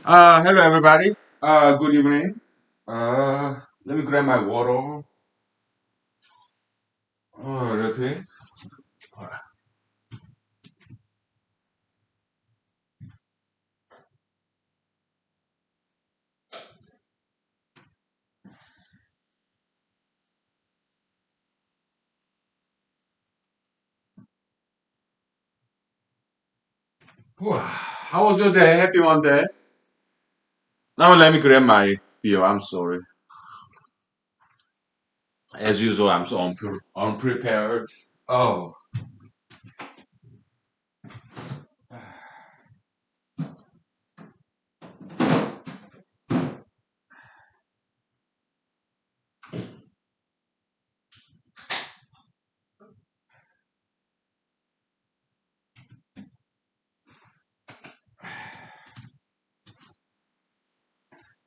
Hello everybody. Good evening. Let me grab my water. Okay. How was your day? Happy Monday. Now let me grab my beer. I'm sorry. As usual, I'm so unprepared. Oh.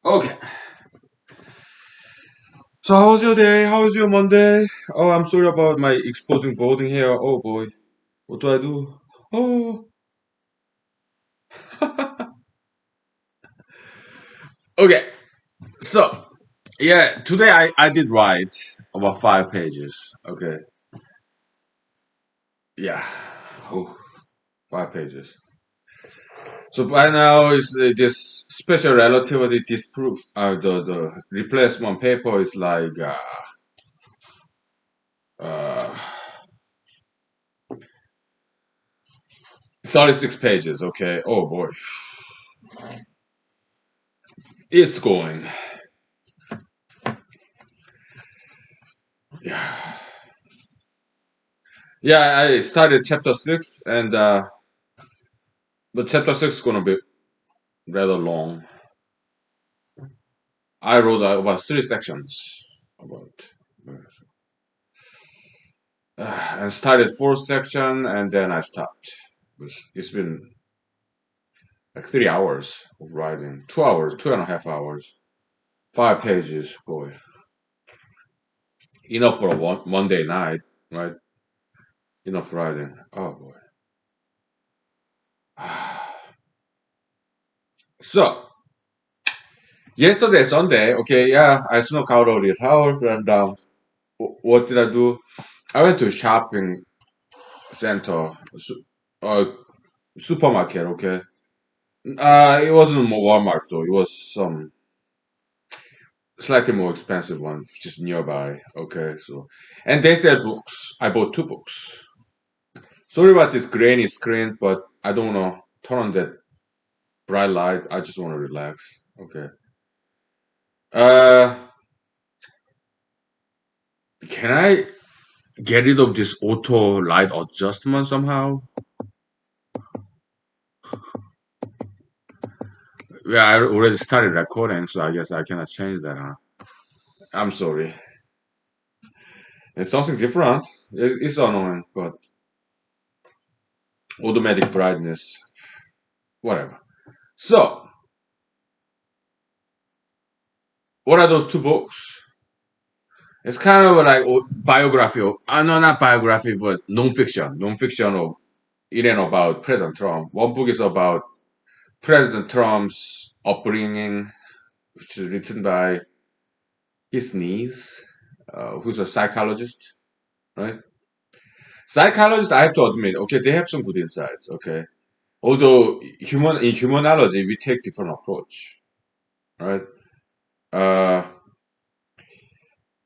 Okay. So how was your day? How was your Monday? Oh, I'm sorry about my exposing boarding here. Oh boy. What do I do? Oh. Okay. So yeah, today I did write about 5 pages. Okay. Yeah. Oh, 5 pages. So by now is this special relativity disproof. The replacement paper is like 36 pages. Okay. Oh boy, it's going. Yeah. Yeah. I started chapter 6, and but chapter 6 is gonna be rather long. I wrote about 3 sections about. And started fourth section, and then I stopped. It's been like 3 hours of writing, 2 hours, 2.5 hours, 5 pages. Boy, enough for a Monday night, right? Enough writing. Oh boy. So yesterday Sunday, okay, yeah, I snuck out of the house, and what did I do? I went to a shopping center, supermarket. Okay, it wasn't Walmart though. It was some slightly more expensive one, just nearby. Okay, so and they sell books. I bought 2 books. Sorry about this grainy screen, but I don't wanna turn on that bright light. I just want to relax. Okay. Uh, can I get rid of this auto light adjustment somehow? Yeah, I already started recording, so I guess I cannot change that, huh? I'm sorry. It's something different. It's annoying, but automatic brightness, whatever. So, what are those 2 books? It's kind of like biography of, no, not biography, but non-fiction of, it ain't about President Trump. One book is about President Trump's upbringing, which is written by his niece, who's a psychologist, right? Psychologists, I have to admit, okay, they have some good insights, okay. Although in humanology, we take different approach, right? Uh,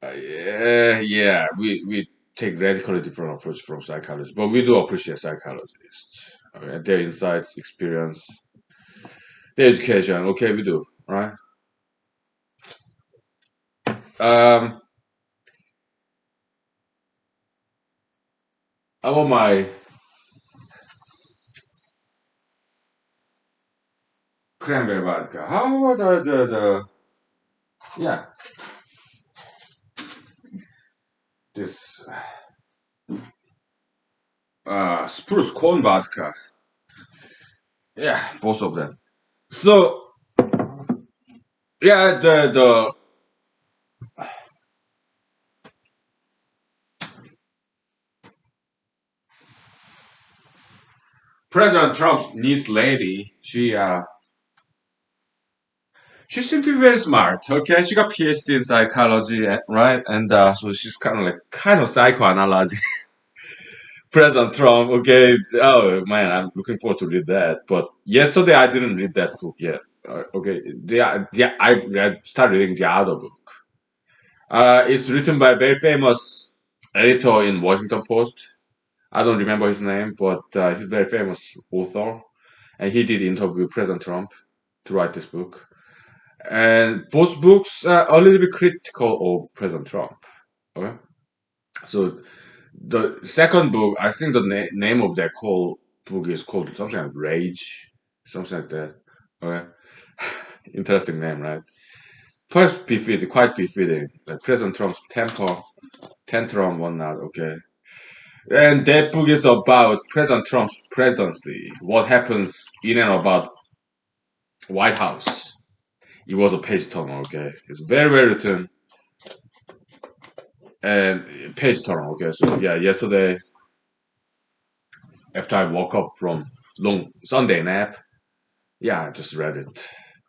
yeah, we take radically different approach from psychologists, but we do appreciate psychologists, okay? Their insights, experience, their education, okay, we do, right? Um, about my cranberry vodka. How about the yeah, this spruce corn vodka. Yeah, both of them. So yeah, the President Trump's niece lady, she She seemed to be very smart. Okay, she got PhD in psychology, right? And so she's kind of psychoanalyzing President Trump. Okay, oh man, I'm looking forward to read that. But yesterday I didn't read that book yet. Okay, I started reading the other book. It's written by a very famous editor in Washington Post. I don't remember his name, but he's a very famous author, and he did interview President Trump to write this book. And both books are a little bit critical of President Trump. Okay, so the second book, I think the name of that whole book is called something like Rage, something like that. Okay, interesting name, right? Perhaps befitting, quite befitting. Like President Trump's tantrum, whatnot. Okay, and that book is about President Trump's presidency, what happens in and about White House. It was a page turner. Okay, it's very well written and page turner. Okay, so yeah, yesterday after I woke up from long Sunday nap, yeah, I just read it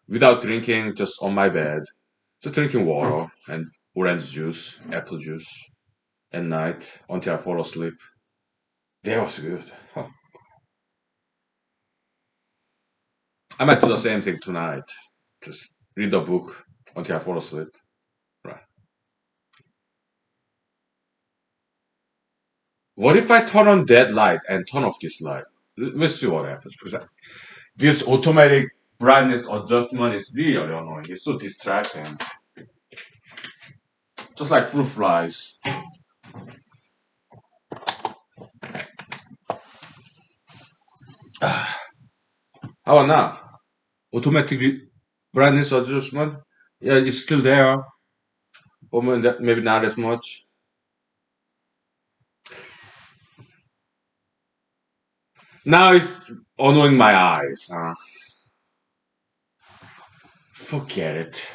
without drinking, just on my bed, just drinking water and orange juice, apple juice at night until I fall asleep. That was good. Huh. I might do the same thing tonight. Just read the book until I fall asleep. Right. What if I turn on that light and turn off this light? We'll see what happens. Because this automatic brightness adjustment is really annoying. It's so distracting. Just like fruit flies. How about now? Automatic brightness adjustment? Yeah, it's still there. Or maybe not as much. Now it's annoying my eyes. Forget it.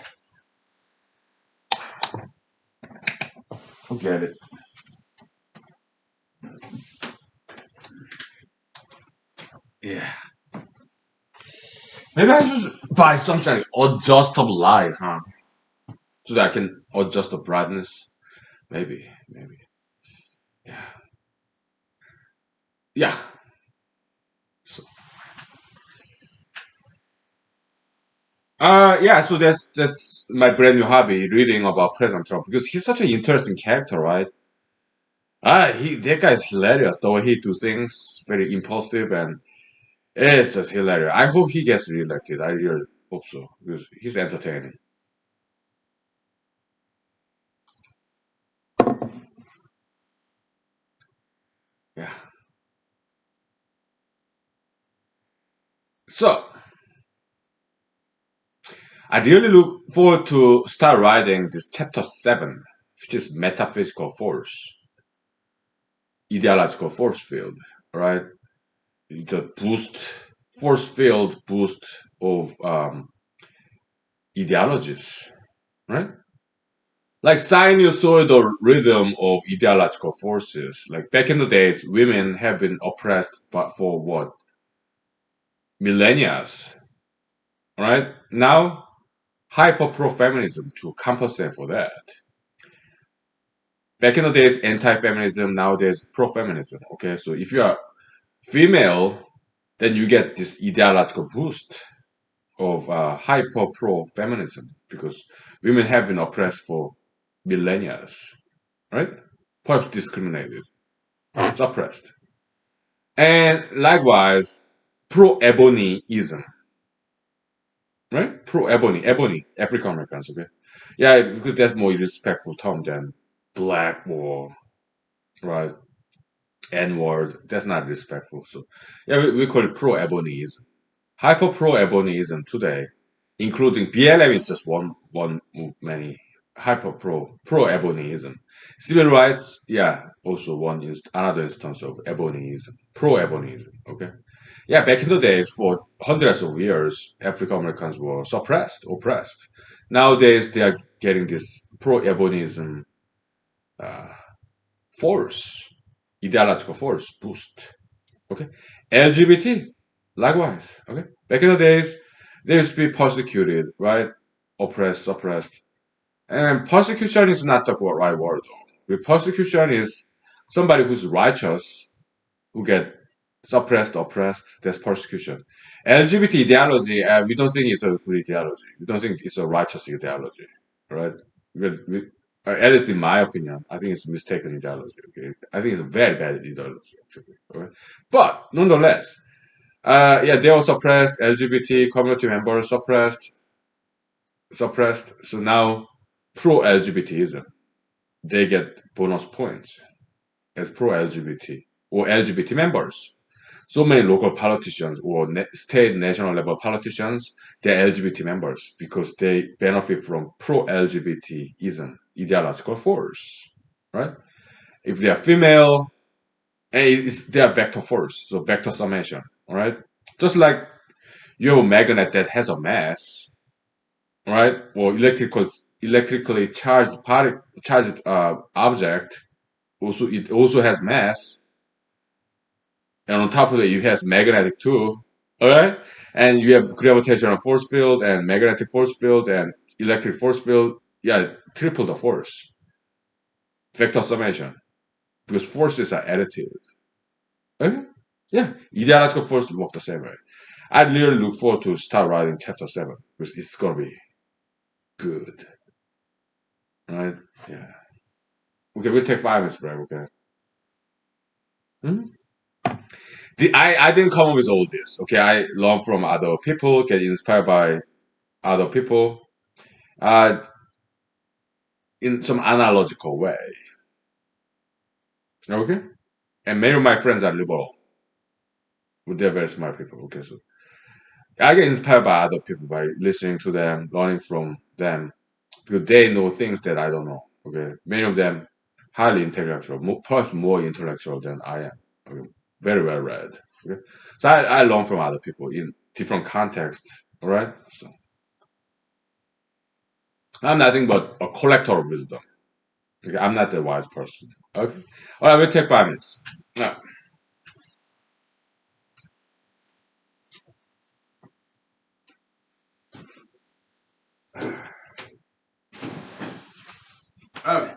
Forget it. Yeah. Maybe I should buy something like adjustable light, huh? So that I can adjust the brightness. Maybe. Maybe. Yeah. Yeah. So, yeah, so that's my brand new hobby, reading about President Trump because he's such an interesting character, right? That guy's hilarious. The way he do things, very impulsive, and it's just hilarious. I hope he gets reelected. I really hope so because he's entertaining. Yeah. So I really look forward to start writing this chapter 7, which is metaphysical force, ideological force field, right? The force field boost of ideologies, right? Like sinusoidal rhythm of ideological forces. Like back in the days, women have been oppressed but for what? Millennia, right? Now, hyper pro feminism to compensate for that. Back in the days, anti feminism, nowadays, pro feminism. Okay, so if you are female, then you get this ideological boost of hyper pro feminism because women have been oppressed for millennia, right? Perhaps discriminated, suppressed. And likewise, pro ebonyism, right? Pro ebony, African Americans, okay? Yeah, because that's more respectful term than black or, right? N word. That's not respectful. So, yeah, we call it pro ebonyism. Hyper pro ebonyism today, including BLM is just one of many. Hyper pro ebonyism. Civil rights, yeah, also another instance of ebonyism. Pro ebonyism. Okay. Yeah, back in the days, for hundreds of years, African Americans were suppressed, oppressed. Nowadays, they are getting this pro ebonism uh, force, ideological force boost. Okay, LGBT, likewise. Okay, back in the days, they used to be persecuted, right? oppressed, suppressed. And persecution is not the right word though. With persecution is somebody who's righteous who get suppressed, oppressed. That's persecution. LGBT ideology, we don't think it's a good ideology. We don't think it's a righteous ideology, right? At least in my opinion, I think it's mistaken ideology. Okay, I think it's a very bad ideology actually. Okay? But nonetheless, yeah, they were suppressed. LGBT community members suppressed. So now pro LGBTism, they get bonus points as pro LGBT or LGBT members. So many local politicians or state national level politicians, they're LGBT members because they benefit from pro LGBTism ideological force, right? If they are female, they are vector force, so vector summation, all right? Just like you have a magnet that has a mass, right? Or electrically charged object, also it also has mass, and on top of it, you have magnetic too. All right, and you have gravitational force field and magnetic force field and electric force field. Yeah, triple the force. Vector summation because forces are additive. Okay? Yeah, ideological force work the same way. I really look forward to start writing chapter 7 because it's gonna be good. Right? Yeah. Okay, we'll take 5 minutes break. Okay. Hmm? I didn't come up with all this. Okay, I learn from other people, get inspired by other people, uh, in some analogical way. Okay, and many of my friends are liberal. They're very smart people. Okay, so I get inspired by other people by listening to them, learning from them because they know things that I don't know. Okay, many of them highly intellectual, perhaps more intellectual than I am. Okay? Very well read. Okay? So I learn from other people in different contexts. All right, so I'm nothing but a collector of wisdom. Okay, I'm not the wise person. Okay, all right, we'll take 5 minutes. Yeah. Okay.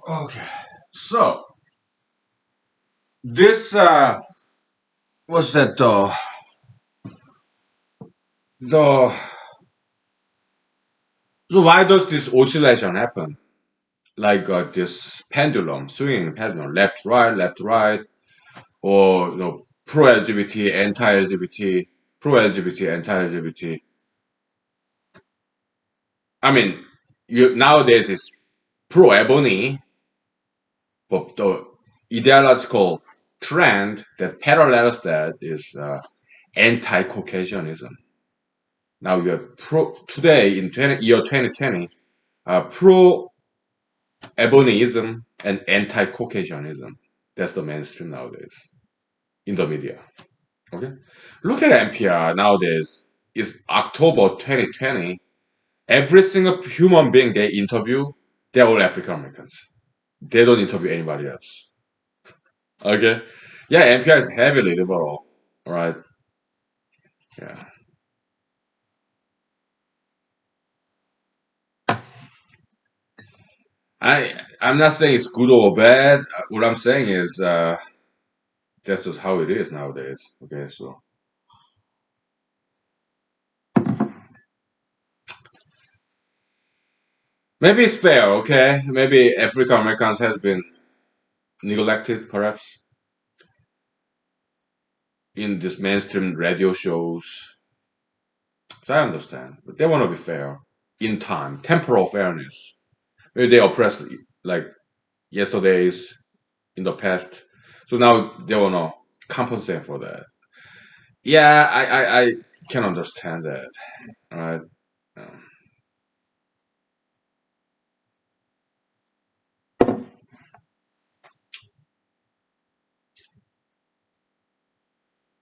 Okay. So this what's that the so why does this oscillation happen? Like this pendulum, swinging pendulum, left, right, or pro LGBT, anti LGBT, pro LGBT, anti LGBT. I mean, you nowadays it's pro ebony, but the ideological trend that parallels that is anti Caucasianism. Now you have pro today in year 2020, pro ebonyism and anti Caucasianism. That's the mainstream nowadays in the media. Okay, look at NPR nowadays. It's October 2020. Every single human being they interview, they're all African Americans. They don't interview anybody else. Okay, yeah, NPR is heavily liberal, right? Yeah, I'm not saying it's good or bad. What I'm saying is that's just how it is nowadays. Okay, so maybe it's fair. Okay, maybe African Americans has been neglected, perhaps, in these mainstream radio shows. So I understand, but they want to be fair in time, temporal fairness. Maybe they oppressed like yesterday's in the past, so now they want to compensate for that. Yeah, I can understand that. All right. Um,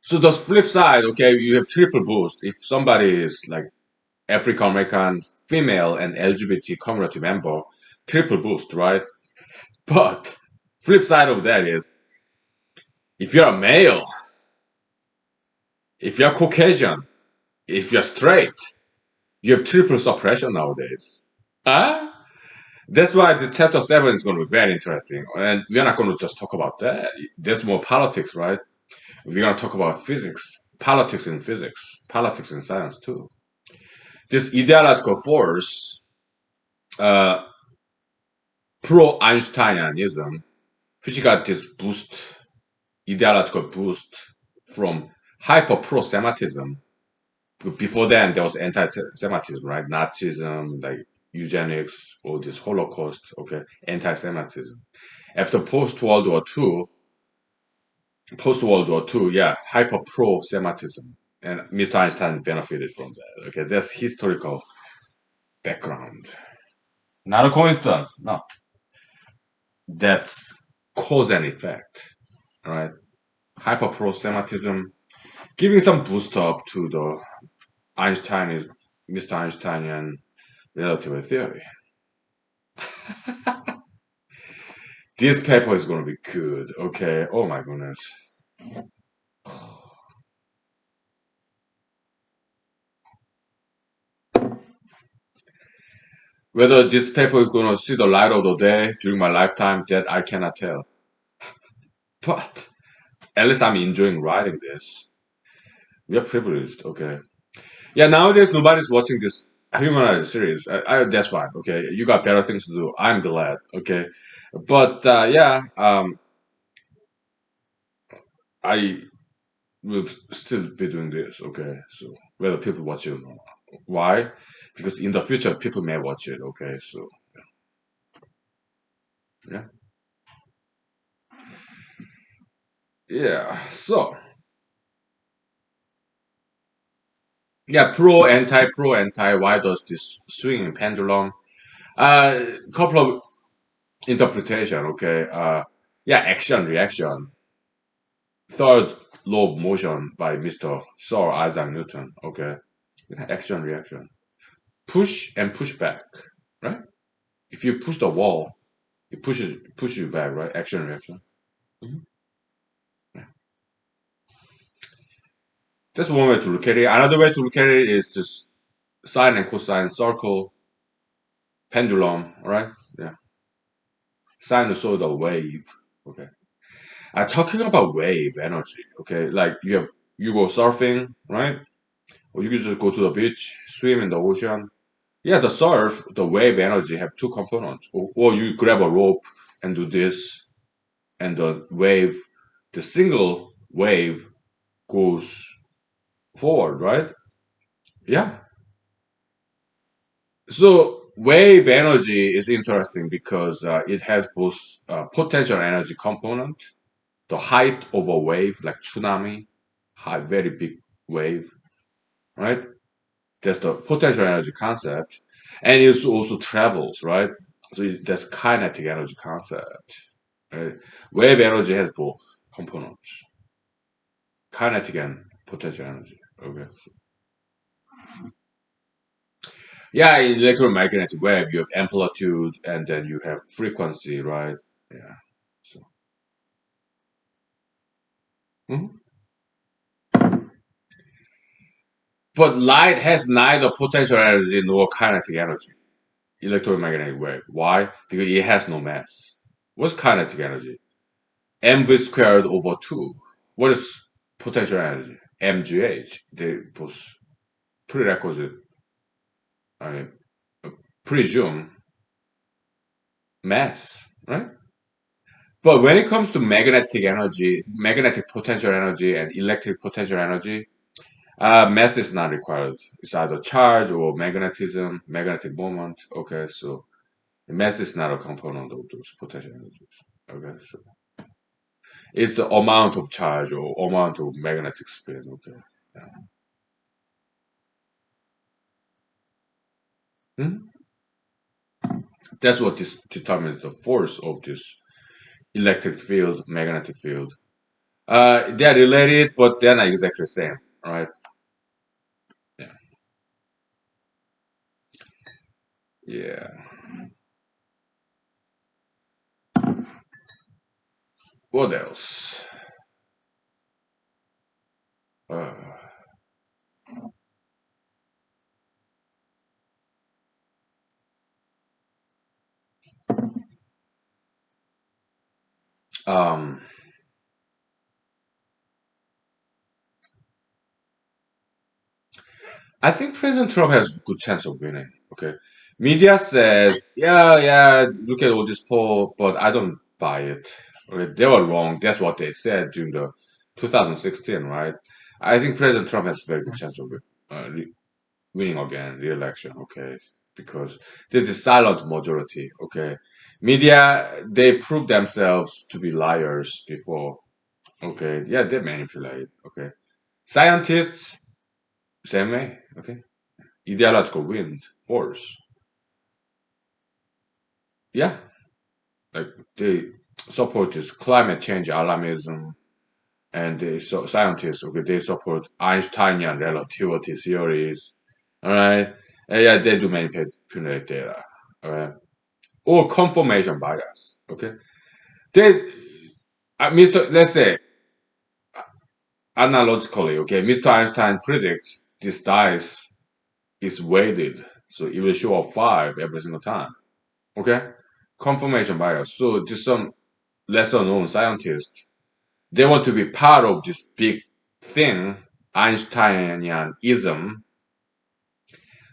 So the flip side, okay, you have triple boost. If somebody is like African American, female, and LGBT community member, triple boost, right? But flip side of that is if you're a male, if you're Caucasian, if you're straight, you have triple suppression nowadays. Huh? That's why this chapter 7 is going to be very interesting. And we're not going to just talk about that. There's more politics, right? We're going to talk about physics, politics in physics, politics in science too. This ideological force, uh, pro Einsteinianism, which got this boost, ideological boost from hyper pro Semitism. Before then, there was anti Semitism, right? Nazism, like eugenics, all this Holocaust, okay, anti Semitism. After post World War II, yeah, hyper pro Semitism. And Mr. Einstein benefited from that. Okay, that's historical background. Not a coincidence. No, that's cause and effect. All right, hyper pro Semitism giving some boost up to the Einstein is Mr. Einsteinian relativity theory. This paper is going to be good. Okay. Oh my goodness. Whether this paper is going to see the light of the day during my lifetime, that I cannot tell. But at least I'm enjoying writing this. We are privileged. Okay. Yeah. Nowadays, nobody's watching this humanized series. That's fine. Okay. You got better things to do. I'm glad. Okay. But yeah, I will still be doing this. Okay. So whether people watch it or not. Why? Because in the future, people may watch it. Okay. So yeah. Yeah. So yeah, pro, anti. Why does this swinging pendulum? Couple of interpretation. Okay. Yeah, action reaction. Third law of motion by Mr. Sir Isaac Newton. Okay. Yeah, action reaction. Push and push back. Right. If you push the wall, it pushes you back. Right. Action reaction. Mhm. Yeah. That's one way to look at it. Another way to look at it is just sine and cosine circle pendulum. All right. Yeah. sinusoidal wave. Okay. Talking about wave energy. Okay, like you go surfing, right? Or you could just go to the beach, swim in the ocean. Yeah, the surf, the wave energy have two components. Or you grab a rope and do this, and the wave, the single wave goes forward, right? Yeah. So wave energy is interesting because it has both potential energy component, the height of a wave, like tsunami, high, very big wave, right? That's the potential energy concept, and it also travels, right? So that's kinetic energy concept. Right? Wave energy has both components, kinetic and potential energy. Okay. Yeah, in electromagnetic wave, you have amplitude and then you have frequency, right? Yeah. So, mhm. But light has neither potential energy nor kinetic energy. Electromagnetic wave. Why? Because it has no mass. What's kinetic energy? mv squared over 2. What is potential energy? mgh. They both prerequisite, I mean, presume mass, right? But when it comes to magnetic energy, magnetic potential energy, and electric potential energy, mass is not required. It's either charge or magnetism, magnetic moment. Okay, so mass is not a component of those potential energies. Okay, so it's the amount of charge or amount of magnetic spin. Okay. Yeah. Hmm? That's what this determines the force of this electric field, magnetic field. They're related, but they're not exactly the same, right? Yeah. Yeah. What else? Uh, um, I think President Trump has a good chance of winning. Okay. Media says, yeah, yeah, look at all this poll, but I don't buy it. Okay, they were wrong. That's what they said during the 2016, right? I think President Trump has a very good chance of winning again, re-election, okay? Because there's a silent majority, okay? Media, they prove themselves to be liars before, okay? Yeah, they manipulate, okay? Scientists, same way, okay? Ideological wind, force. Yeah, like they support this climate change alarmism, and scientists, okay, they support Einsteinian relativity theories, all right? And yeah, they do manipulate data, all right? Or confirmation bias. Okay, they, Mr. Let's say analogically, okay, Mr. Einstein predicts this dice is weighted, so it will show up 5 every single time. Okay, confirmation bias. So there's some lesser known scientists. They want to be part of this big thing, Einsteinianism.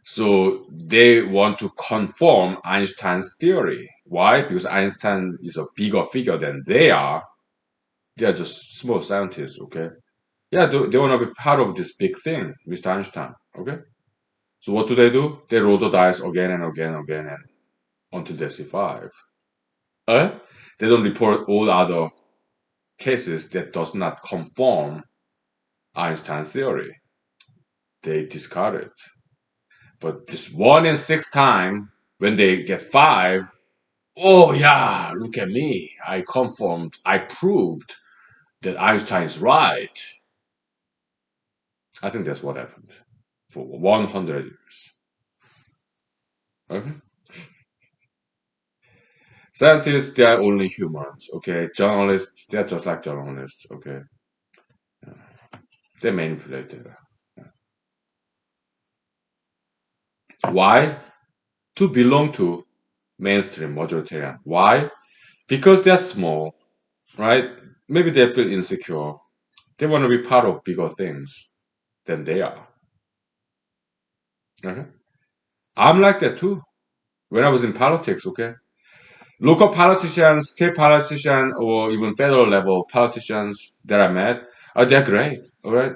So they want to confirm Einstein's theory. Why? Because Einstein is a bigger figure than they are. They are just small scientists, okay? Yeah, they want to be part of this big thing, Mr. Einstein, okay? So what do? They roll the dice again and again and again and until they see 5. They don't report all other cases that does not conform Einstein's theory. They discard it. But this 1 in 6 time, when they get 5, oh yeah, look at me. I conformed, I proved that Einstein is right. I think that's what happened for 100 years. Okay? Scientists, they are only humans. Okay? Journalists, they're just like journalists. Okay? They manipulate data. Why? To belong to mainstream majoritarian. Why? because they're small, right? Maybe they feel insecure. They want to be part of bigger things than they are. Okay? I'm like that too. When I was in politics, okay? Local politicians, state politicians, or even federal level politicians that I met, they're great, all right?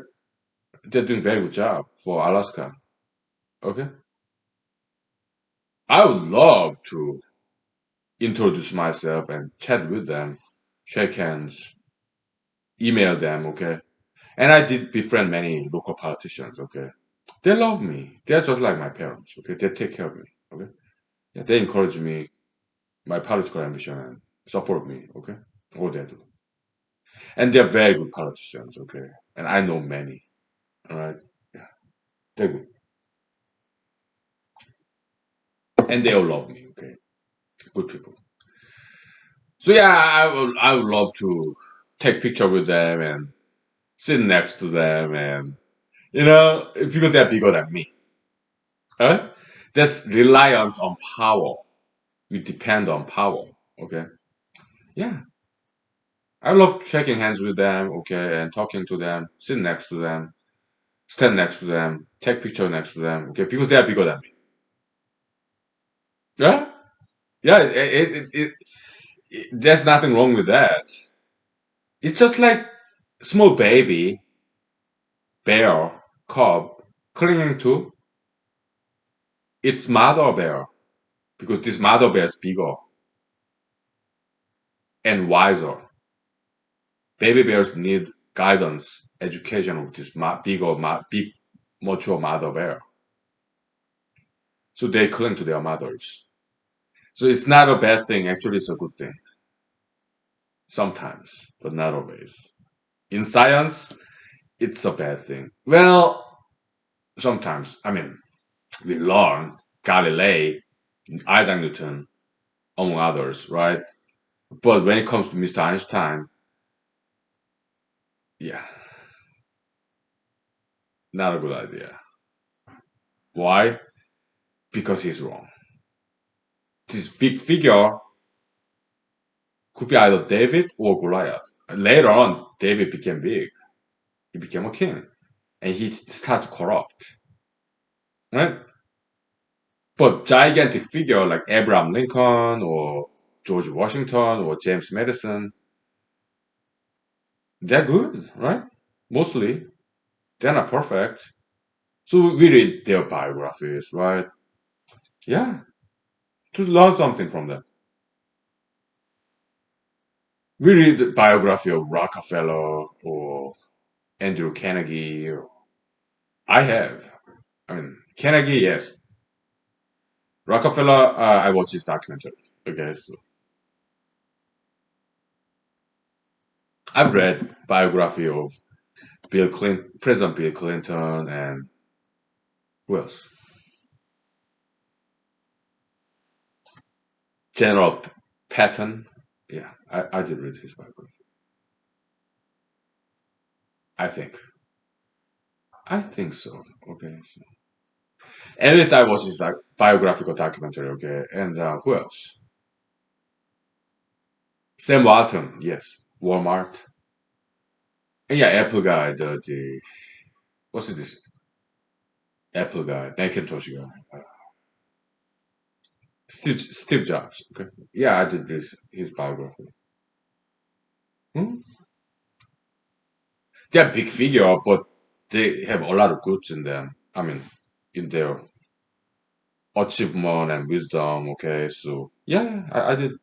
They're doing very good job for Alaska, okay? I would love to introduce myself and chat with them, shake hands, email them, okay? And I did befriend many local politicians, okay? They love me. They're just like my parents, okay? They take care of me, okay? Yeah, they encourage me, my political ambition, and support me, okay? All they do. And they're very good politicians, okay? And I know many, all right? Yeah, they're good. And they all love me, okay? Good people. So yeah, I would love to take picture with them and sit next to them and, because they're bigger than me, right? There's reliance on power. We depend on power, okay? Yeah, I love shaking hands with them, okay, and talking to them, sit next to them, stand next to them, take picture next to them, okay, because they are bigger than me. Yeah, yeah. There's nothing wrong with that. It's just like small baby bear cub clinging to its mother bear because this mother bear is bigger and wiser. Baby bears need guidance, education of this big, mature mother bear. So they cling to their mothers. So it's not a bad thing. Actually, it's a good thing. Sometimes, but not always. In science, it's a bad thing. Well, sometimes. I mean, we learn Galilei, Isaac Newton, among others, right? But when it comes to Mr. Einstein, yeah, not a good idea. Why? Because he's wrong. This big figure could be either David or Goliath. Later on, David became big. He became a king. And he started to corrupt. Right? But gigantic figure like Abraham Lincoln or George Washington or James Madison, they're good, right? Mostly. They're not perfect. So we read their biographies, right? Yeah. To learn something from them. We read the biography of Rockefeller or Andrew Carnegie. I have. I mean, Carnegie, yes. Rockefeller, I watched his documentary. Okay, so I've read biography of Bill Clinton, President Bill Clinton, and who else? General Patton. Yeah, I did read his biography. I think. I think so. Okay. So. At least I watched his biographical documentary. Okay, and who else? Sam Walton. Yes, Walmart. And yeah, Apple guy. The what's it? This Apple guy, Macintosh guy. Steve Jobs. Okay. Yeah, I did this his biography. Hmm? They're big figure, but they have a lot of goods in them. I mean, in their achievement and wisdom. Okay, so yeah, I did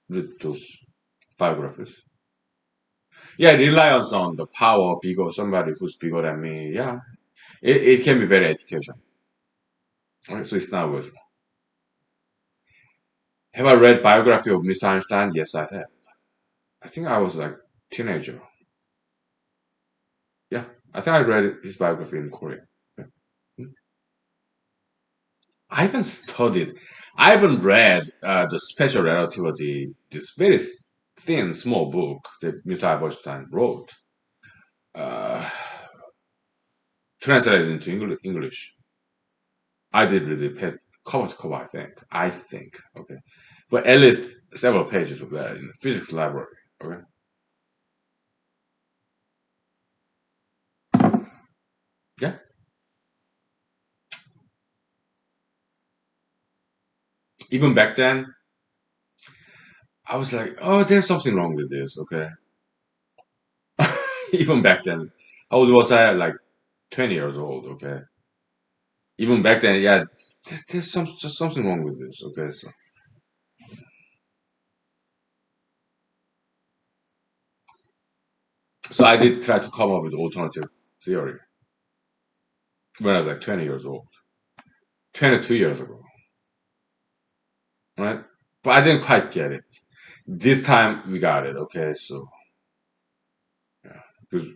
read those biographies. Yeah, reliance on the power bigger, somebody who's bigger than me. Yeah, it can be very educational. Right? So it's not worth. Have I read biography of Mr. Einstein? Yes, I have. I think I was like teenager. Yeah, I think I read his biography in Korea. Yeah. I haven't studied. I haven't read the Special Relativity, this very thin, small book that Mr. Einstein wrote, uh, translated into English. I did read it cover to cover. I think. Okay, but at least several pages of that in the physics library. Okay. Yeah. Even back then, I was like, oh, there's something wrong with this. Okay. Even back then, how old was I? Like 20 years old. Okay. Even back then, yeah, there's just something wrong with this. Okay. So I did try to come up with alternative theory when I was like 20 years old, 22 years ago, right? But I didn't quite get it. This time we got it. Okay. So, yeah, because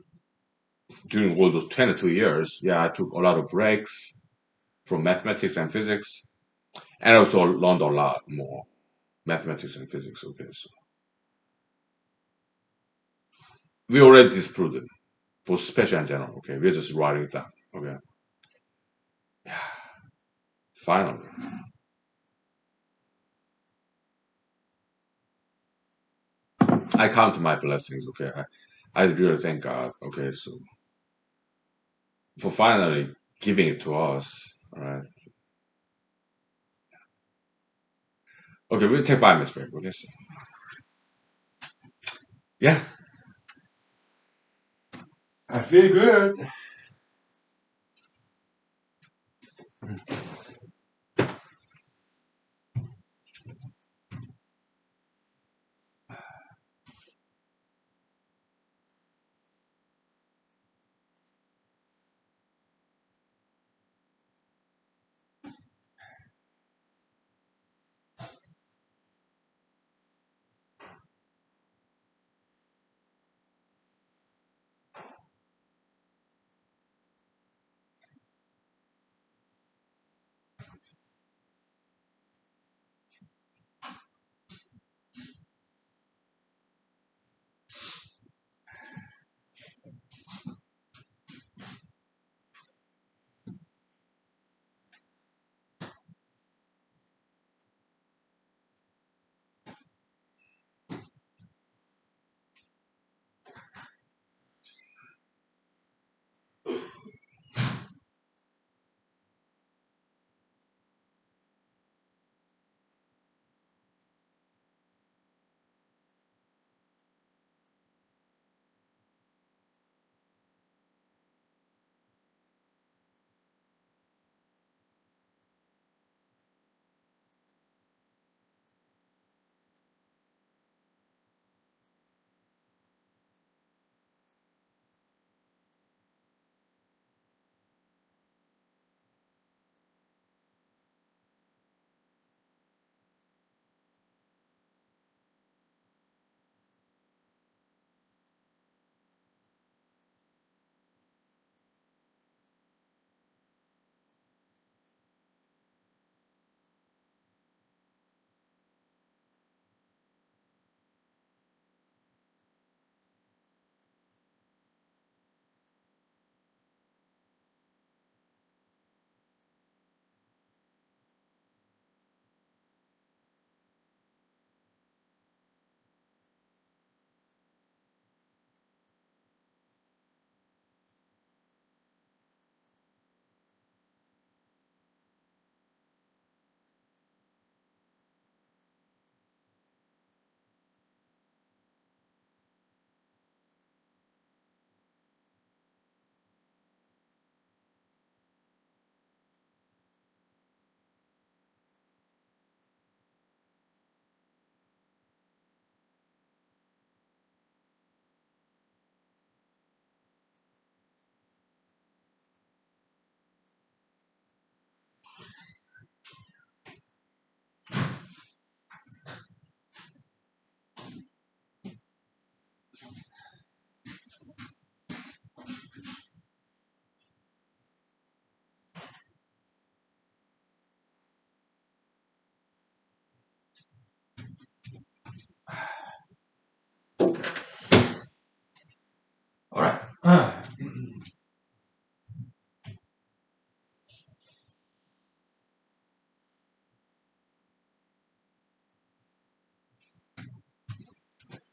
during all those 22 years, yeah, I took a lot of breaks from mathematics and physics, and also learned a lot more mathematics and physics. Okay, so we already disproved it for special and general. Okay, we're just writing it down. Okay, finally, I count my blessings. Okay, I really thank God. Okay, so for finally giving it to us. All right. Okay, we'll take 5 minutes break. Okay, so yeah, I feel good.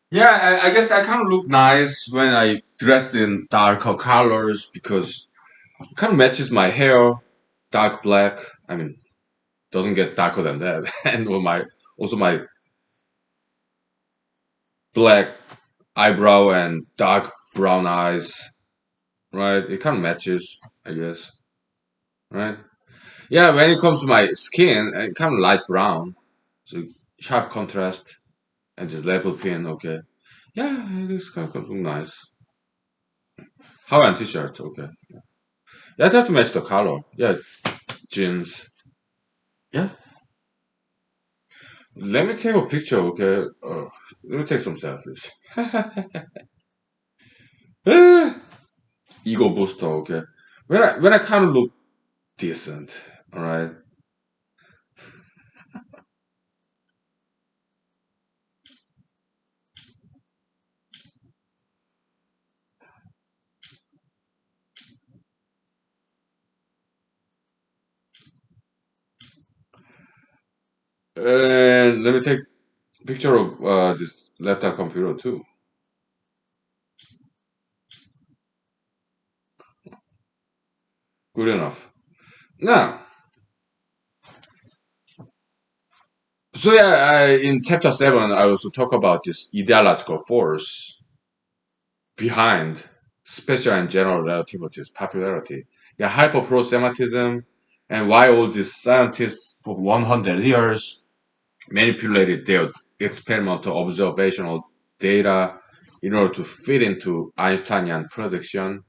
Yeah, I guess I kind of look nice when I dressed in darker colors because it kind of matches my hair, dark black. I mean, doesn't get darker than that, and my also my black eyebrow and dark brown eyes. Right, it kind of matches, I guess. Right. Yeah, when it comes to my skin, it kind of light brown, so sharp contrast and just level pin. Okay. Yeah, this kind of look nice. Hawaiian t-shirt. Okay. Yeah, I have to match the color. Yeah, jeans. Yeah. Let me take a picture. Okay. Let me take some selfies. Ego booster. Okay. When I kind of look decent. All right. And let me take picture of this laptop computer too. Good enough. Now, so yeah, in chapter 7, I also talk about this ideological force behind special and general relativity's popularity. Yeah, hyper pro-Semitism, and why all these scientists for 100 years manipulated their experimental observational data in order to fit into Einsteinian prediction.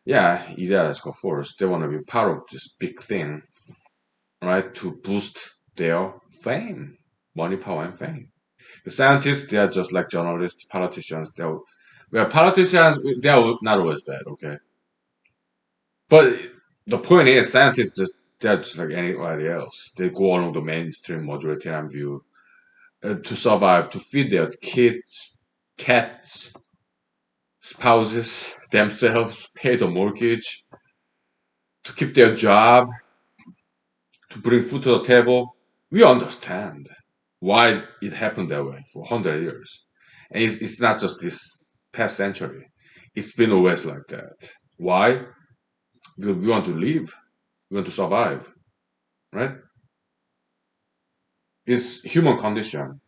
Yeah, ideological force. They want to be part of this big thing, right? To boost their fame, money, power, and fame. The scientists, they are just like journalists, politicians. Well, politicians, they are not always bad, okay? But the point is, scientists they're just like anybody else. They go along the mainstream majoritarian view to survive, to feed their kids, cats, spouses, themselves, pay the mortgage, to keep their job, to bring food to the table. We understand why it happened that way for 100 years. And it's not just this past century. It's been always like that. Why? Because we want to live. We want to survive, right? It's human condition.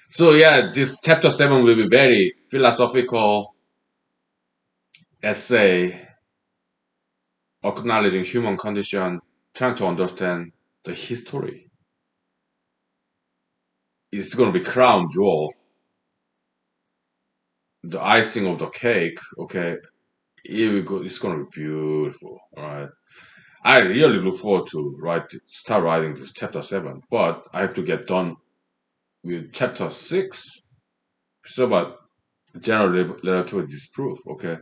So yeah, this chapter 7 will be very philosophical essay acknowledging human condition, trying to understand the history. It's going to be crown jewel, the icing of the cake. Okay, it's going to be beautiful. All right. I really look forward to start writing this chapter 7, but I have to get done with chapter 6. So about general relativity proof. Okay,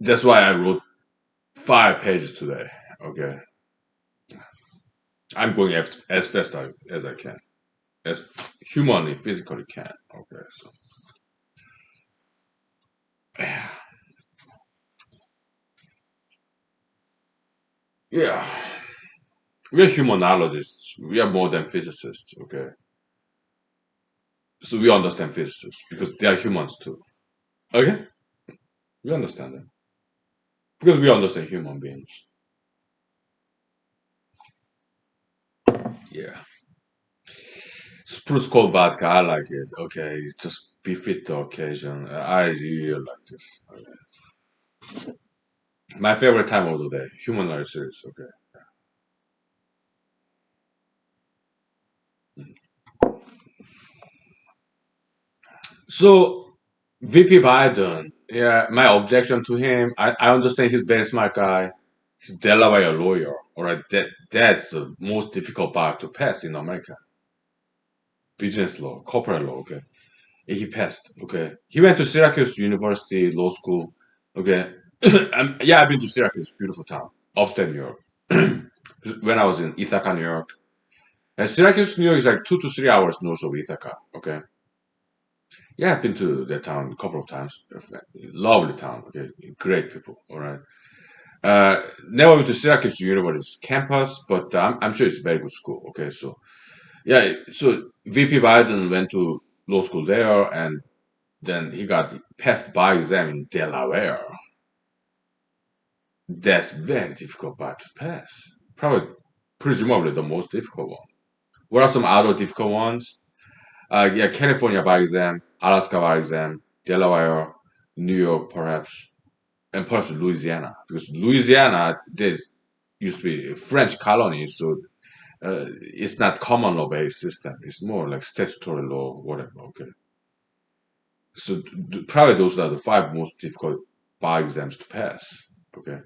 that's why I wrote 5 pages today. Okay, I'm going as fast as I can, as humanly, physically can. Okay, so yeah, we are humanologists. We are more than physicists. Okay, so we understand physicists because they are humans too. Okay, we understand them because we understand human beings. Yeah. Spruce cold vodka, I like it. Okay, just befit the occasion. I really like this. Okay. My favorite time of the day, human life series. Okay. So VP Biden, yeah, my objection to him, I understand he's a very smart guy. He's a Delaware lawyer. All right, that's the most difficult bar to pass in America. Business law, corporate law. Okay, he passed. Okay, he went to Syracuse University Law School. Okay, yeah, I've been to Syracuse, beautiful town, upstate New York. When I was in Ithaca, New York, and Syracuse, New York is like 2 to 3 hours north of Ithaca. Okay, yeah, I've been to that town a couple of times. Lovely town. Okay, great people. All right. Never went to Syracuse University's campus, but I'm sure it's a very good school. Okay, so Yeah, so VP Biden went to law school there, and then he got passed by exam in Delaware. That's very difficult bar to pass. Probably, presumably the most difficult one. What are some other difficult ones? Yeah, California bar exam, Alaska bar exam, Delaware, New York perhaps, and perhaps Louisiana. Because Louisiana, there used to be a French colony, so it's not common law based system. It's more like statutory law, whatever. Okay, so probably those are the five most difficult bar exams to pass. Okay,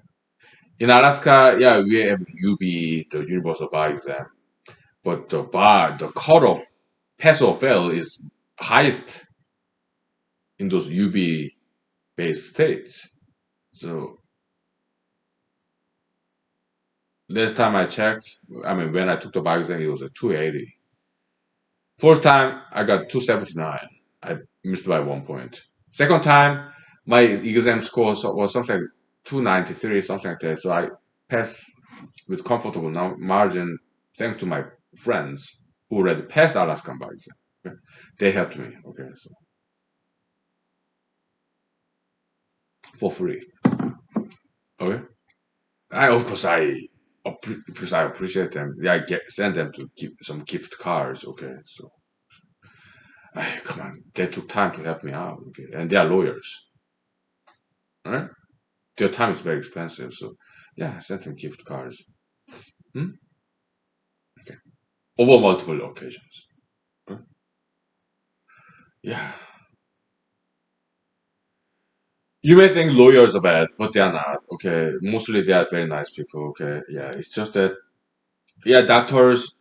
in Alaska, yeah, we have UB, the Universal Bar exam, but the cutoff, pass or fail, is highest in those UB based states. So last time I checked, I mean, when I took the bar exam, it was a 280. First time, I got 279. I missed by 1 point. Second time, my exam score was something like 293, something like that. So I passed with comfortable margin thanks to my friends who already passed Alaskan bar exam. Okay. They helped me. Okay, so for free. Okay. Because I appreciate them. Yeah, I send them to give some gift cards. Okay, so come on, they took time to help me out. Okay, and they are lawyers. All right, their time is very expensive. So yeah, I sent them gift cards. Hmm? Okay, over multiple occasions. Huh? Yeah, you may think lawyers are bad, but they are not. Okay, mostly they are very nice people. Okay, yeah, it's just that yeah, doctors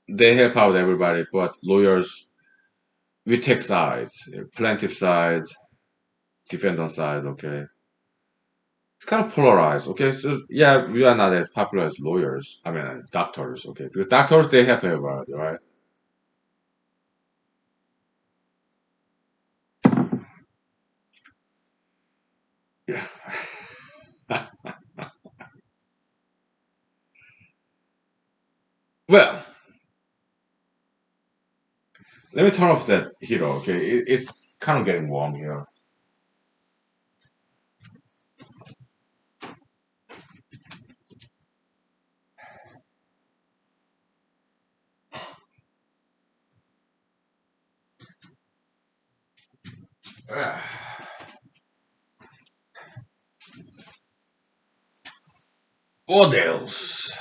they help out everybody, but lawyers we take sides, plaintiff side, defendant side. Okay, it's kind of polarized. Okay, so yeah, we are not as popular as lawyers. I mean, doctors. Okay, because doctors they help everybody, right? Yeah. Well, let me turn off that heater. Okay, it's kind of getting warm here. What else?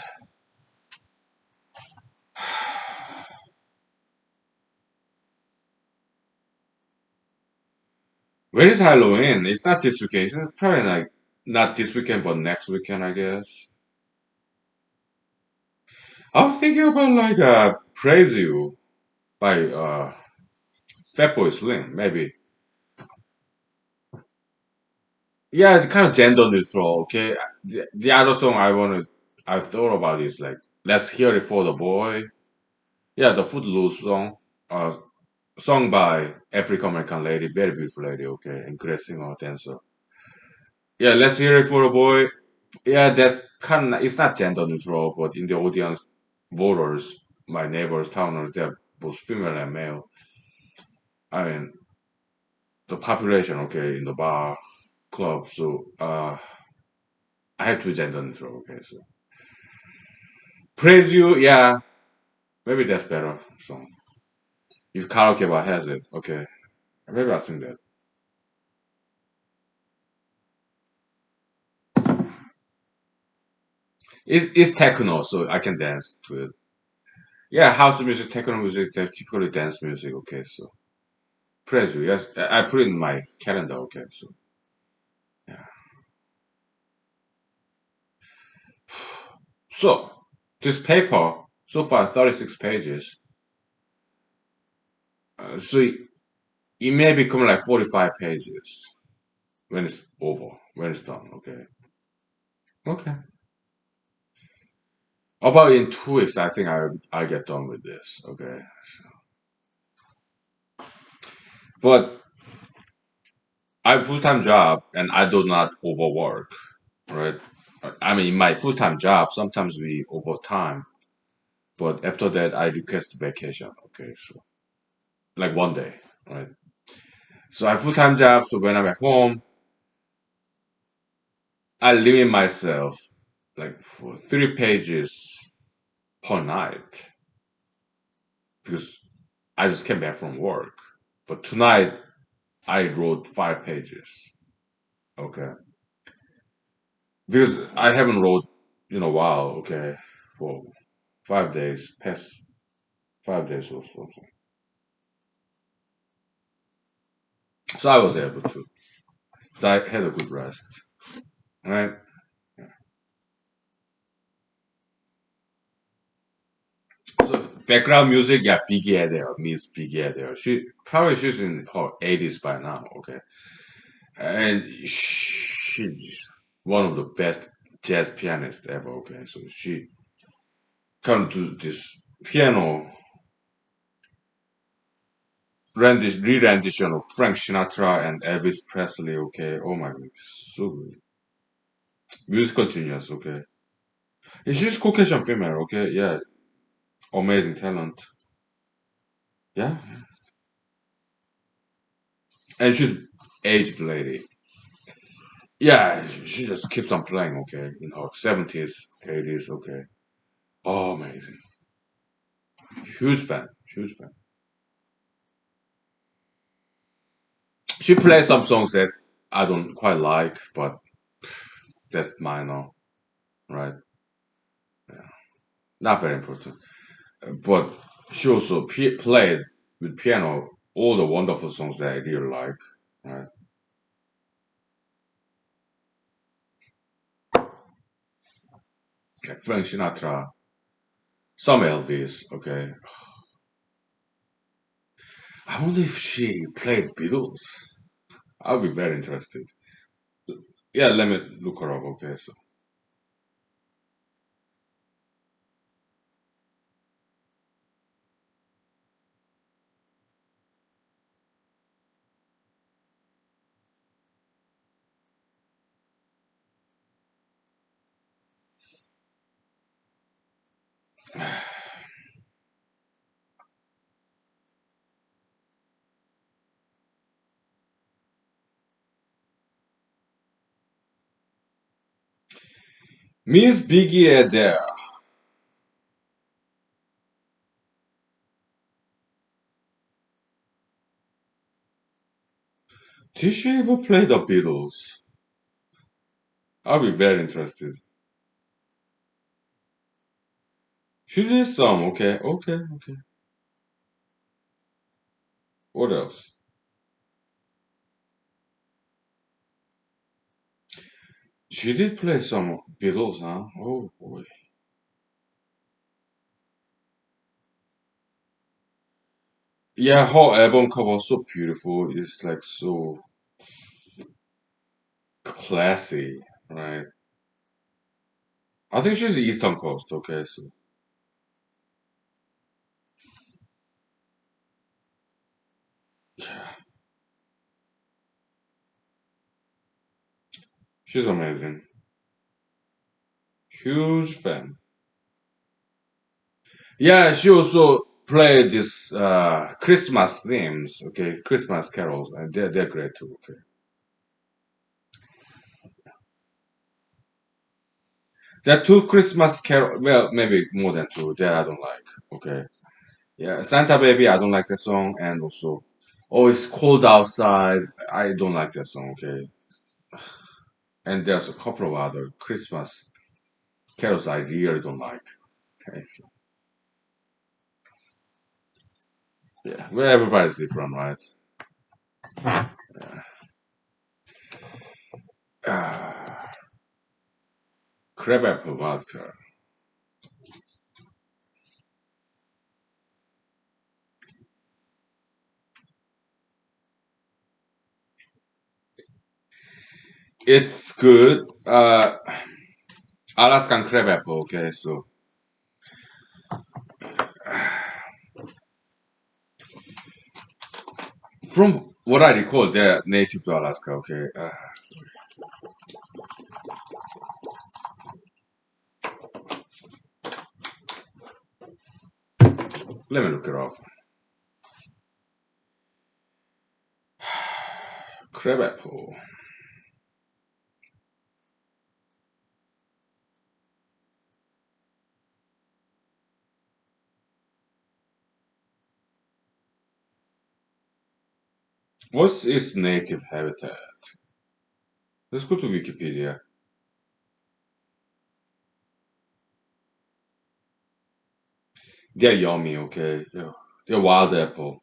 When is Halloween? It's not this weekend. It's probably like not this weekend, but next weekend, I guess. I was thinking about like Praise You by Fatboy Slim, maybe. Yeah, it's kind of gender neutral. Okay, the other song I thought about is like Let's Hear It for the Boy. Yeah, the Footloose song, uh, sung by African American lady, very beautiful lady. Okay, and great singer, dancer. Yeah, Let's Hear It for the Boy. Yeah, that's kind of, it's not gender neutral, but in the audience, voters, my neighbors, towners, they're both female and male. I mean, the population, okay, in the bar, club, so I have to be gender neutral, okay, so. Praise You, yeah, maybe that's better song. If karaoke bar has it, okay, maybe I'll sing that. It's techno, so I can dance to it. Yeah, house music, techno music, they're typically dance music, okay, so. Praise You, yes, I put it in my calendar, okay, so. Yeah. So, this paper, so far 36 pages, so it may become like 45 pages when it's over, when it's done, okay? Okay. About in 2 weeks, I think I'll get done with this, okay? But I have a full-time job and I do not overwork, right? I mean, in my full-time job, sometimes we overtime, But after that, I request vacation. Okay, so like 1 day, right? So I full time job. So when I'm at home, I limit myself like for 3 pages per night because I just came back from work. But tonight I wrote 5 pages. Okay, because I haven't wrote in a while. Okay, for 5 days, past 5 days or so. So I was able to. So I had a good rest. Right. So background music, yeah, Biggie Adele, Miss Biggie Adele. She's in her 80s by now. Okay, and she's one of the best jazz pianists ever. Okay, so she can do this piano re-rendition of Frank Sinatra and Elvis Presley. Okay, oh my god, so good. Musical genius. Okay, and she's Caucasian female. Okay, yeah, amazing talent. Yeah, and she's aged lady. Yeah, she just keeps on playing. Okay, in her 70s, 80s. Okay, oh, amazing. Huge fan. Huge fan. She plays some songs that I don't quite like, but that's minor, right? Yeah, not very important. But she also played with piano all the wonderful songs that I really like, right? Like Frank Sinatra, some Elvis. Okay, I wonder if she played Beatles. I'll be very interested. Yeah, let me look her up. Okay, so Miss Biggie Adele. Did she ever play the Beatles? I'll be very interested. She did some. Okay, okay, okay. What else? She did play some Beatles, huh? Oh boy. Yeah, her album cover was so beautiful. It's like so classy, right? I think she's the Eastern Coast. Okay, so yeah, she's amazing. Huge fan. Yeah, she also played this Christmas themes. Okay, Christmas carols, and they're great too. Okay, there are two Christmas carol. Well, maybe more than two. That I don't like. Okay, yeah, Santa Baby, I don't like that song, and also, oh, it's cold outside. I don't like that song. Okay, and there's a couple of other Christmas carols I really don't like. Okay, so, yeah, well, everybody's different, right? Ah, crab apple vodka. It's good. Alaskan crab apple. Okay, so from what I recall, they're native to Alaska. Okay, Let me look it up. Crab apple. What's its native habitat? Let's go to Wikipedia. They're yummy, okay? Yeah. They're wild apple.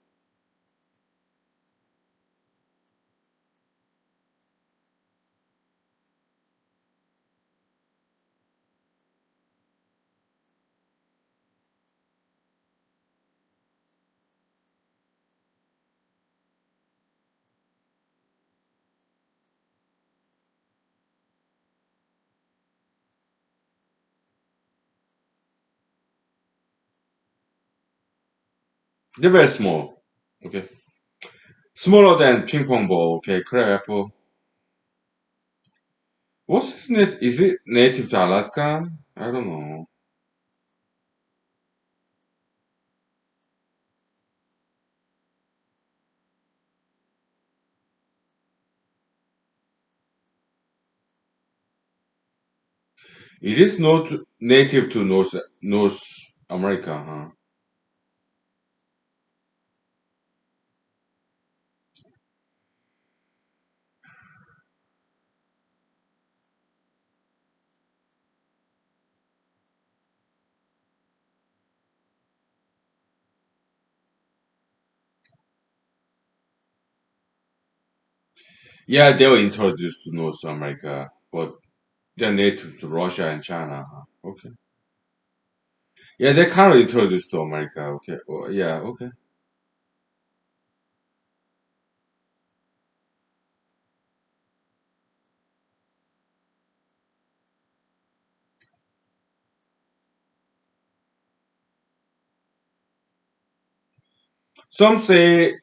They're very small. Okay. Smaller than ping pong ball, okay? Crab apple. What's its is it native to Alaska? I don't know. It is not native to North America, huh? Yeah, they were introduced to North America, but they're native to Russia and China, huh? Okay. Yeah, they're kind of introduced to America, okay. Well, yeah, okay. Some say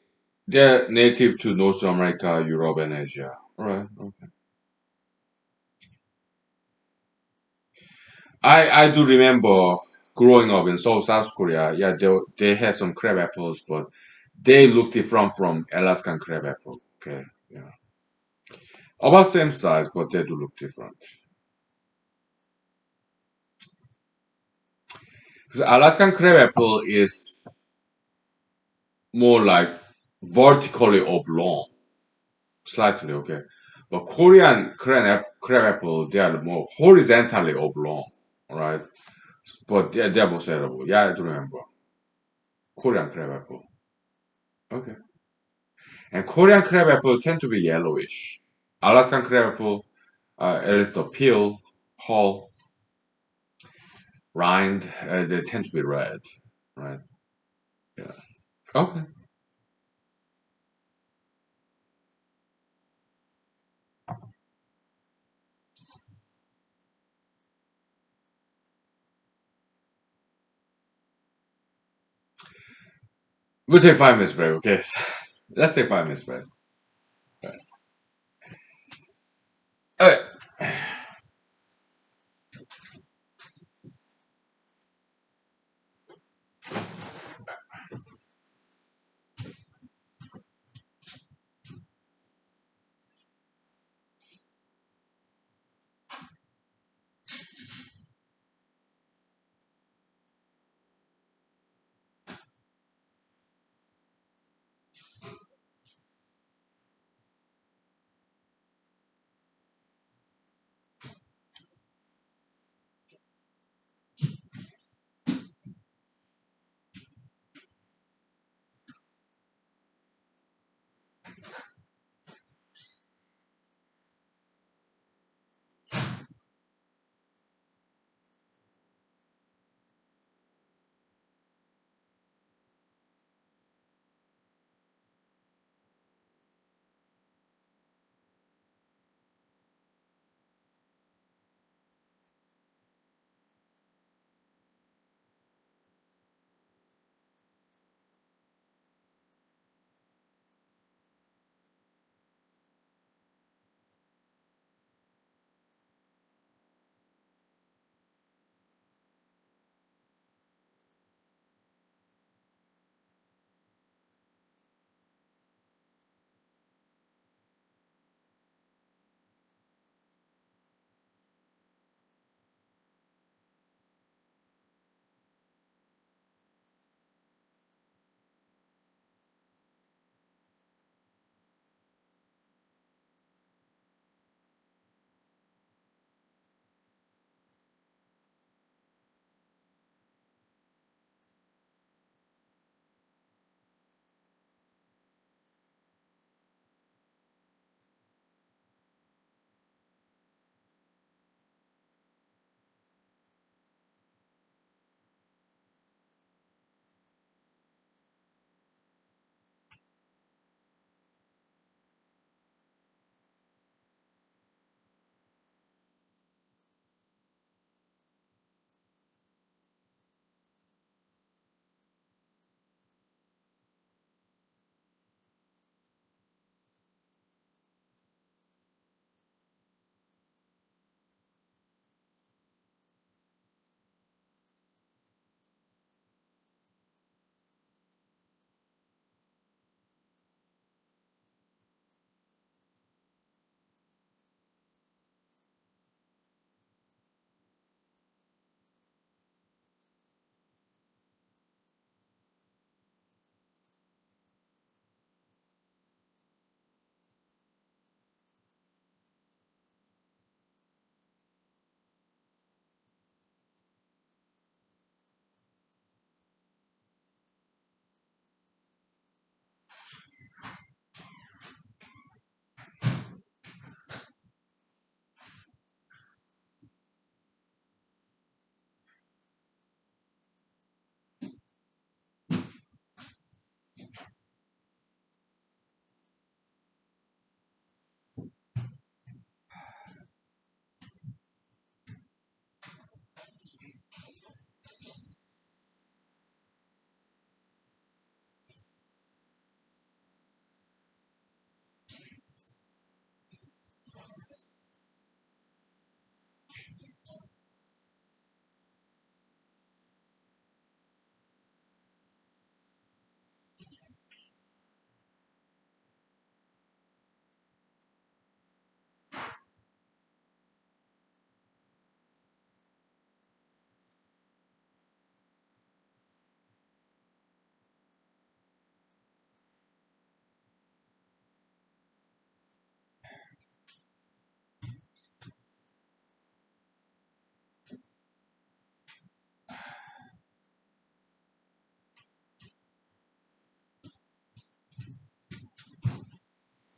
they're native to North America, Europe, and Asia. All right. Okay. I do remember growing up in South Korea. Yeah, they had some crab apples, but they look different from Alaskan crab apple. Okay. Yeah. About same size, but they do look different. Because Alaskan crab apple is more like vertically oblong, slightly. Okay. But Korean crab apple, they are more horizontally oblong. All right. But they're both edible. Yeah, I do remember. Korean crab apple. Okay. And Korean crab apple tend to be yellowish. Alaskan crab apple, at least the peel, hull, rind, they tend to be red. Right. Yeah. Okay. We'll take 5 minutes break. Okay. Let's take 5 minutes break. Right. Okay.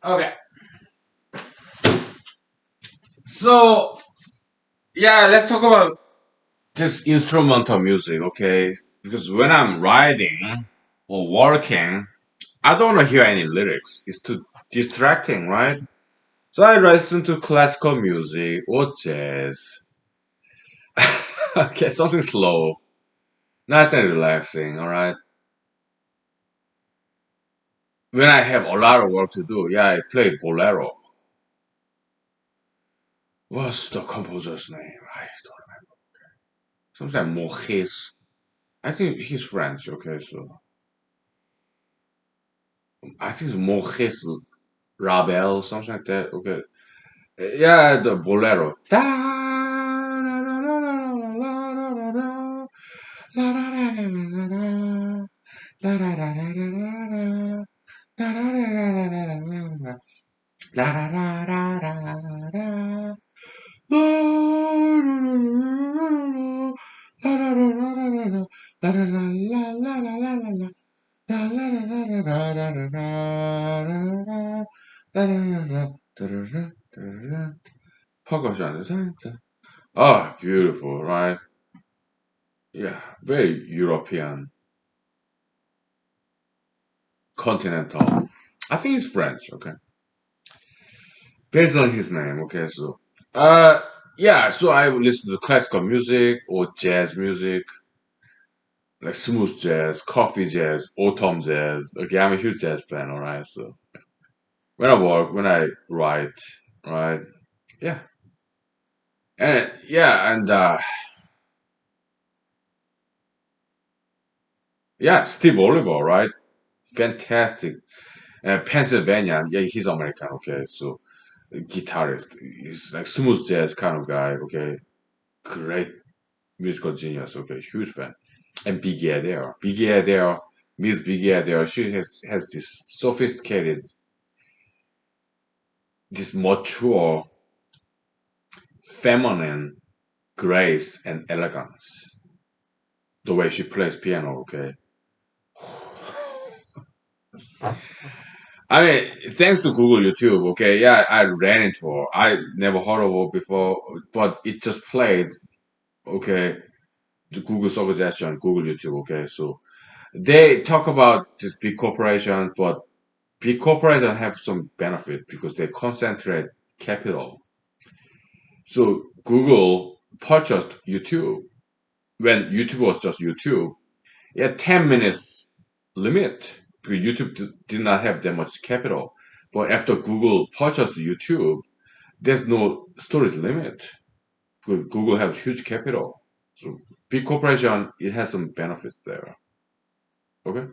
Okay. So yeah, let's talk about this instrumental music, okay? Because when I'm writing or working, I don't want to hear any lyrics. It's too distracting, right? So I listen to classical music or jazz. Okay, something slow, nice and relaxing, all right? When I have a lot of work to do, yeah, I play bolero. What's the composer's name? I don't remember. Something like Maurice. I think he's French, okay, so I think it's Maurice Ravel, something like that, okay. Yeah, the bolero. Da, da, da, da, da, da, da, da, da, da, da, da, da, da, da. La la la la la la la la la la la la la la la la la la. Percussion. Oh, beautiful, right? Yeah, very European, continental. I think he's French, okay? Based on his name, okay, so. Uh, yeah, so I would listen to classical music or jazz music, like smooth jazz, coffee jazz, autumn jazz. Okay, I'm a huge jazz fan, alright, so. When I work, when I write, right? Yeah. And, yeah, and, yeah, Steve Oliver, right? Fantastic. Pennsylvania, yeah, he's American, okay, so guitarist. He's like smooth jazz kind of guy, okay. Great musical genius, okay, huge fan. And Biggie Adair. Biggie Adair, Miss Biggie Adair, she has this sophisticated, this mature, feminine grace and elegance. The way she plays piano, okay. I mean, thanks to Google YouTube, okay, yeah, I ran into her. I never heard of her before, but it just played, okay, the Google suggestion, Google YouTube, okay. So they talk about this big corporation, but big corporations have some benefit because they concentrate capital. So Google purchased YouTube when YouTube was just YouTube. Yeah, 10 minutes limit because YouTube did not have that much capital. But after Google purchased YouTube, there's no storage limit because Google has huge capital. So big corporation, it has some benefits there. Okay,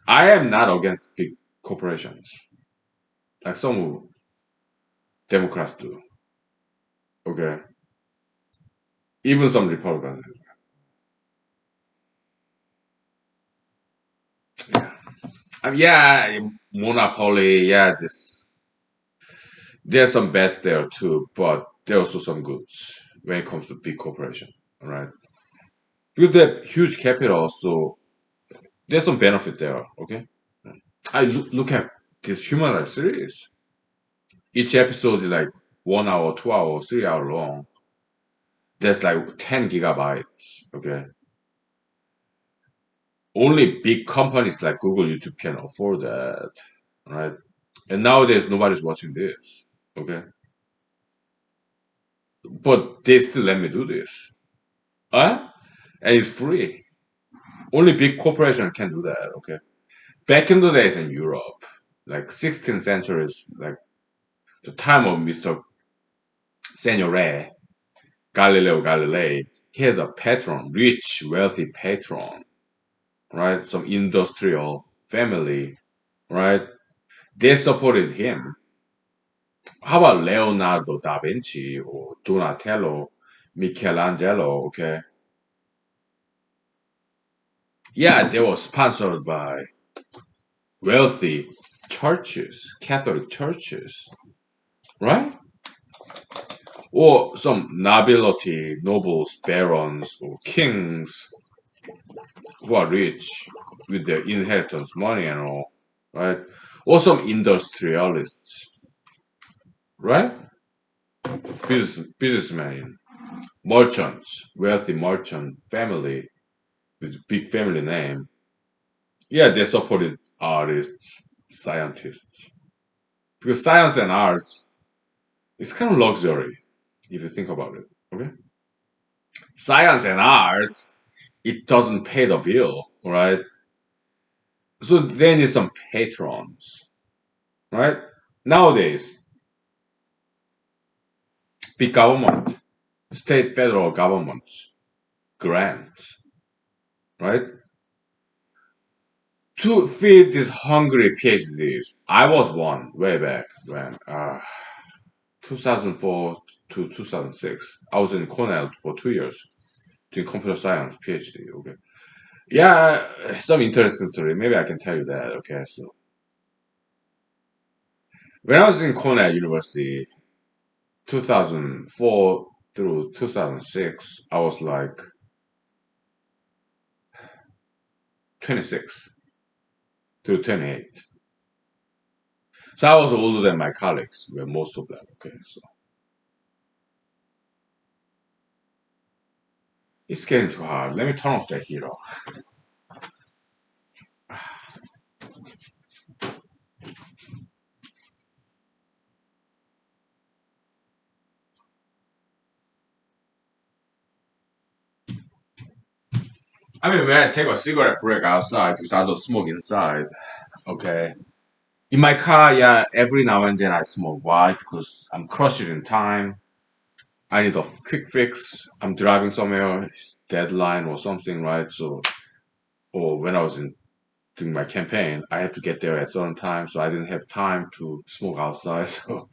I am not against big corporations like some Democrats do. Okay, even some Republicans. Yeah, yeah, monopoly. Yeah, this there's some bads there too, but there are also some goods when it comes to big corporation. All right, because they have huge capital, so there's some benefit there. Okay, I look at this humanology series. Each episode is like 1 hour, 2 hours, 3 hour long. There's like 10 gigabytes. Okay, only big companies like Google, YouTube can afford that. Right, and nowadays nobody's watching this. Okay, but they still let me do this. Huh? And it's free. Only big corporation can do that. Okay. Back in the days in Europe, like 16th centuries, like the time of Mr. Signore, Galileo Galilei, he has a patron, rich, wealthy patron, right? Some industrial family, right? They supported him. How about Leonardo da Vinci or Donatello, Michelangelo? Okay. Yeah, they were sponsored by wealthy churches, Catholic churches, right? Or some nobility, nobles, barons, or kings who are rich with their inheritance money and all, right? or some industrialists, right? Businessmen, merchants, wealthy merchant family with big family name. Yeah, they supported artists, scientists. Because science and arts is kind of luxury if you think about it. Okay? Science and arts, it doesn't pay the bill, right? So they need some patrons, right? Nowadays, big government, state, federal governments, grants, right? To feed these hungry PhDs. I was one way back when, 2004 to 2006. I was in Cornell for 2 years doing computer science PhD. Okay. Yeah, some interesting story. Maybe I can tell you that. Okay. So when I was in Cornell University, 2004 through 2006, I was like 26 to 28. So I was older than my colleagues, well, most of them. Okay. So it's getting too hard. Let me turn off the heater. I mean, when I take a cigarette break outside because I don't smoke inside, okay. In my car, yeah, every now and then I smoke. Why? Because I'm crushing in time. I need a quick fix. I'm driving somewhere, it's deadline or something, right? So, or when I was in doing my campaign, I had to get there at certain time, so I didn't have time to smoke outside. So,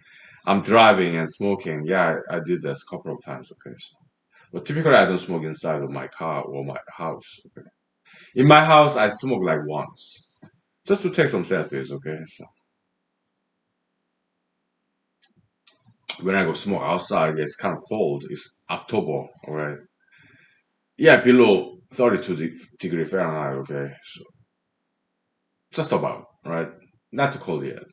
I'm driving and smoking. Yeah, I did this a couple of times. Okay, so, but typically I don't smoke inside of my car or my house. Okay. In my house, I smoke like once, just to take some selfies. Okay, so when I go smoke outside, it's kind of cold. It's October, all right. Yeah, below 32 degree Fahrenheit. Okay, so just about right. Not too cold yet.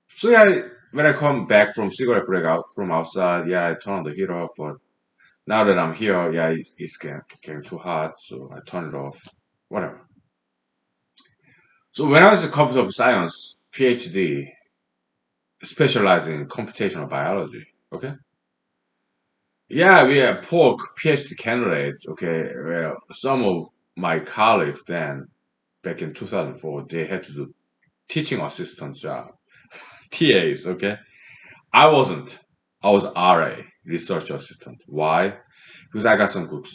So yeah, when I come back from cigarette break out from outside, yeah, I turn on the heater off. But now that I'm here, yeah, it's getting too hot, so I turn it off. Whatever. So when I was a computer science PhD, specializing in computational biology. Okay. Yeah, we are poor PhD candidates. Okay, well, some of my colleagues then, back in 2004, they had to do teaching assistant job, TAs. Okay, I wasn't. I was RA, research assistant. Why? Because I got some good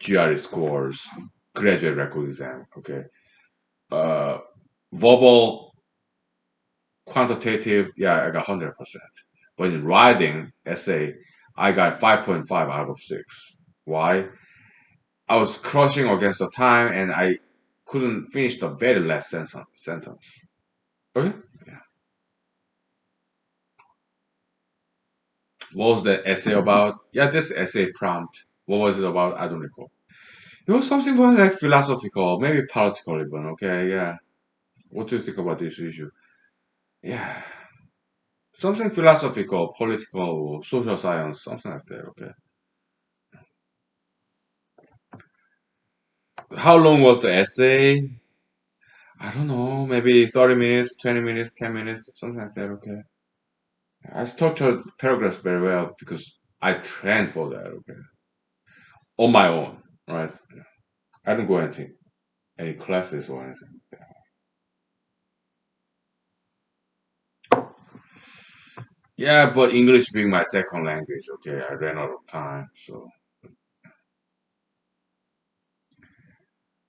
GRE scores, graduate record exam. Okay, uh, verbal, quantitative. Yeah, I got 100%. But in writing essay, I got 5.5 out of 6. Why? I was crushing against the time and I couldn't finish the very last sentence. Okay? Yeah. What was the essay about? Yeah, this essay prompt. What was it about? I don't recall. It was something more like philosophical, maybe political even. Okay, yeah. What do you think about this issue? Yeah. Something philosophical, political, social science, something like that. Okay. How long was the essay? I don't know, maybe 30 minutes, 20 minutes, 10 minutes, something like that. Okay. I structured paragraphs very well because I trained for that, okay, on my own, right? I didn't go anything, any classes or anything. Yeah, but English being my second language, okay, I ran out of time. So,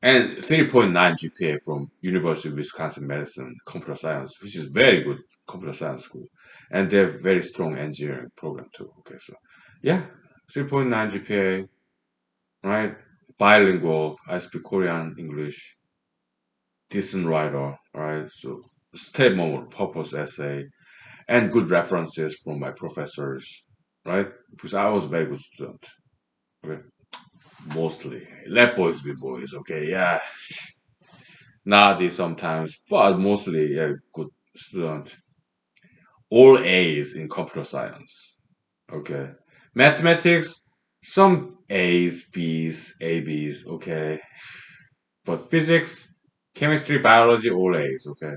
and 3.9 GPA from University of Wisconsin Medicine Computer Science, which is very good computer science school, and they have very strong engineering program too. Okay, so yeah, 3.9 GPA, right? Bilingual. I speak Korean, English, decent writer, right? So statement of purpose essay and good references from my professors, right? Because I was a very good student. Okay. Mostly. Let boys be boys, okay, yeah. Naughty sometimes, but mostly a good student. All A's in computer science. Okay. Mathematics, some A's, B's, A, B's, okay. But physics, chemistry, biology, all A's, okay.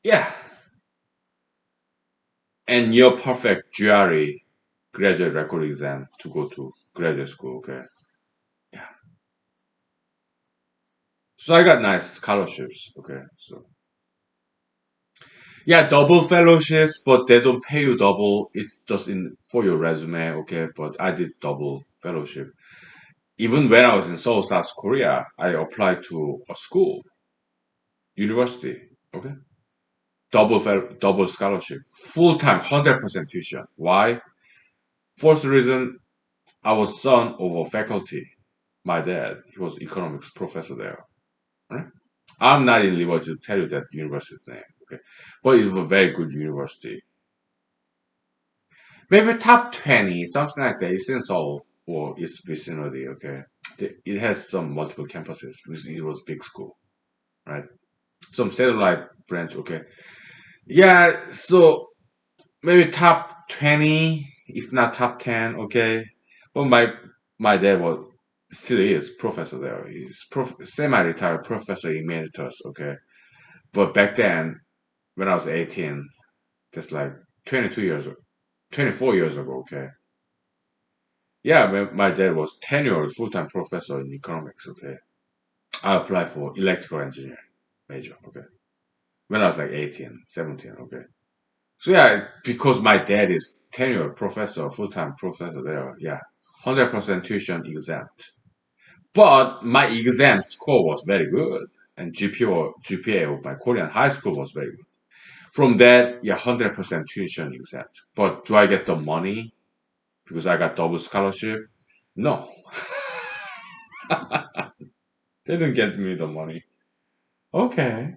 Yeah. And you're perfect GRE, graduate record exam to go to graduate school, okay. Yeah. So I got nice scholarships, okay. So yeah, double fellowships, but they don't pay you double. It's just in for your resume, okay. But I did double fellowship. Even when I was in Seoul, South Korea, I applied to a school, university, okay. Double scholarship, full time, 100% tuition. Why? First reason, I was son of a faculty. My dad, he was economics professor there. Right? I'm not in liberty to tell you that university name, okay, but it's a very good university. Maybe top 20, something like that. It's in Seoul or its vicinity, okay. It has some multiple campuses. It was big school, right? Some satellite branch, okay. Yeah, so maybe top 20, if not top 10, okay. Well, my dad was still is professor there. He's semi-retired professor emeritus, okay. But back then, when I was 18, that's like 22 years, 24 years ago, okay. Yeah, my dad was tenured full-time professor in economics, okay. I applied for electrical engineering major, okay. When I was like 18, 17, okay. So yeah, because my dad is tenured professor, full-time professor there, yeah, 100% tuition exempt. But my exam score was very good, and GPA of my Korean high school was very good. From that, yeah, 100% tuition exempt. But do I get the money because I got double scholarship? No, they didn't get me the money. Okay.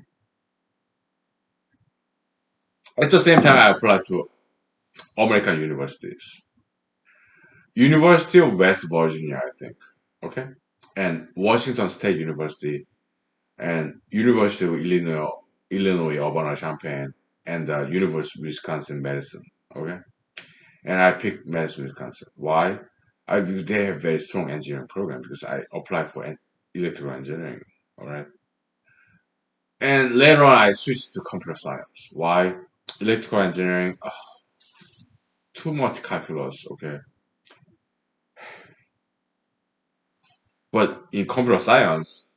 At the same time, I applied to American universities. University of West Virginia, I think. Okay. And Washington State University and University of Illinois Urbana-Champaign and the University of Wisconsin Madison. Okay. And I picked Madison, Wisconsin. Why? They have very strong engineering program because I applied for electrical engineering. All right. And later on, I switched to computer science. Why? Electrical engineering, too much calculus. Okay. But in computer science,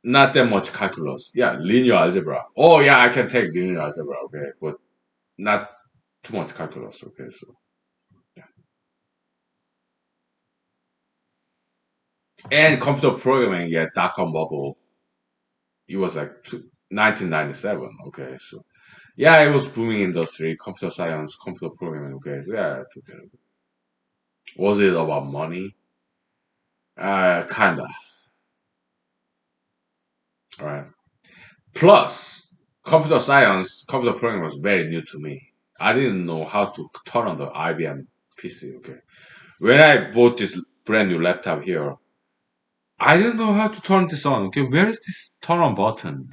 not that much calculus. Yeah, linear algebra. Oh yeah, I can take linear algebra. Okay, but not too much calculus. Okay, so yeah. And computer programming, yeah, dot-com bubble. It was like 1997. Okay, so yeah, it was booming industry. Computer science, computer programming. Okay, so yeah, I took it. Was it about money? Kinda. All right. Plus, computer science, computer programming was very new to me. I didn't know how to turn on the IBM PC. Okay, when I bought this brand new laptop here, I didn't know how to turn this on. Okay, where is this turn on button?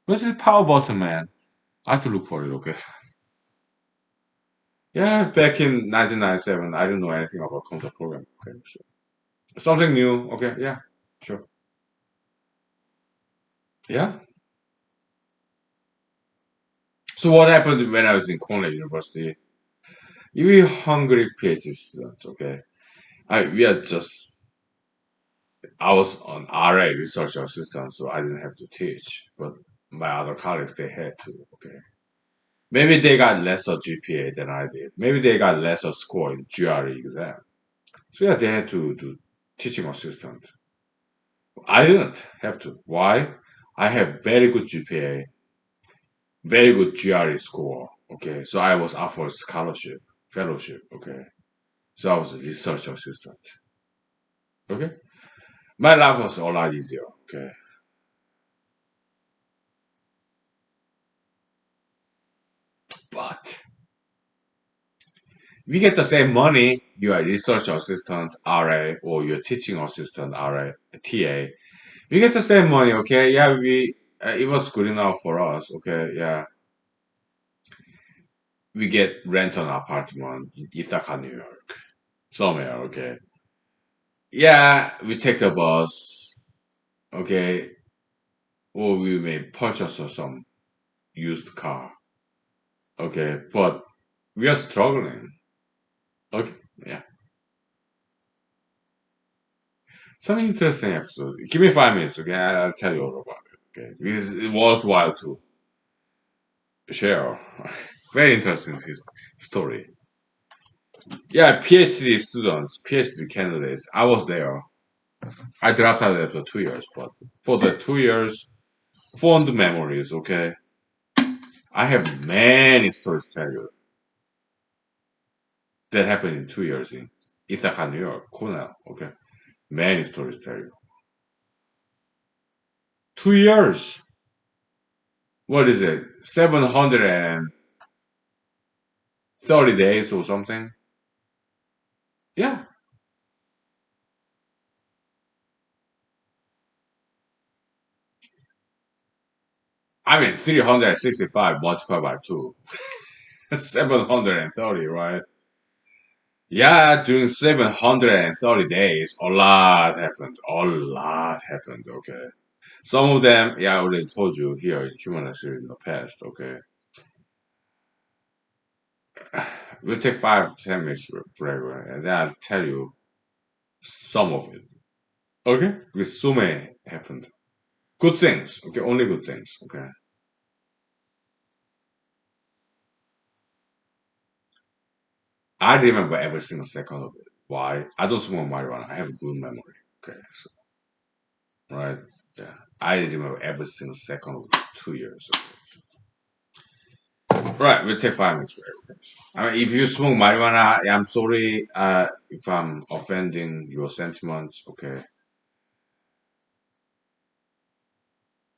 Where's the power button, man? I have to look for it. Okay. Yeah, back in 1997, I didn't know anything about computer programming. Okay, so something new. Okay, yeah, sure. Yeah. So what happened when I was in Cornell University? We hungry PhD students. Okay, we are just I was on RA research assistant, so I didn't have to teach, but my other colleagues they had to. Okay, maybe they got lesser GPA than I did. Maybe they got lesser score in GRE exam. So yeah, they had to do teaching assistant. I didn't have to. Why? I have very good GPA, very good GRE score. Okay, so I was offered scholarship, fellowship. Okay, so I was a research assistant. Okay, my life was a lot easier. Okay, but We get the same money. You are research assistant, RA, or you're teaching assistant, RA, TA. We get the same money, okay? Yeah, it was good enough for us, okay? Yeah, we get rent an apartment in Ithaca, New York, somewhere, okay? Yeah, we take the bus, okay? Or we may purchase some used car, okay? But we are struggling, okay? Yeah, some interesting episode. Give me 5 minutes, okay? I'll tell you all about it, okay? It's worthwhile to share. Very interesting story. Yeah, PhD students, PhD candidates. I was there. I dropped out after 2 years, but for the 2 years, fond memories, okay? I have many stories to tell you that happened in 2 years in Ithaca, New York, Cornell, okay? Many stories to tell you. 2 years! What is it? 730 days or something? Yeah. I mean, 365 multiplied by 2. 730, right? Yeah, during 730 days, a lot happened. A lot happened, okay? Some of them, yeah, I already told you here in humanology in the past, okay? We'll take 5 to 10 minutes break, right? And then I'll tell you some of it, okay? Because so many happened. Good things, okay? Only good things, okay? I remember every single second of it. Why? I don't smoke marijuana. I have a good memory, okay? So, right? Yeah. I remember every single second of 2 years. Right, we'll take 5 minutes break. I mean, if you smoke marijuana, I'm sorry if I'm offending your sentiments. Okay,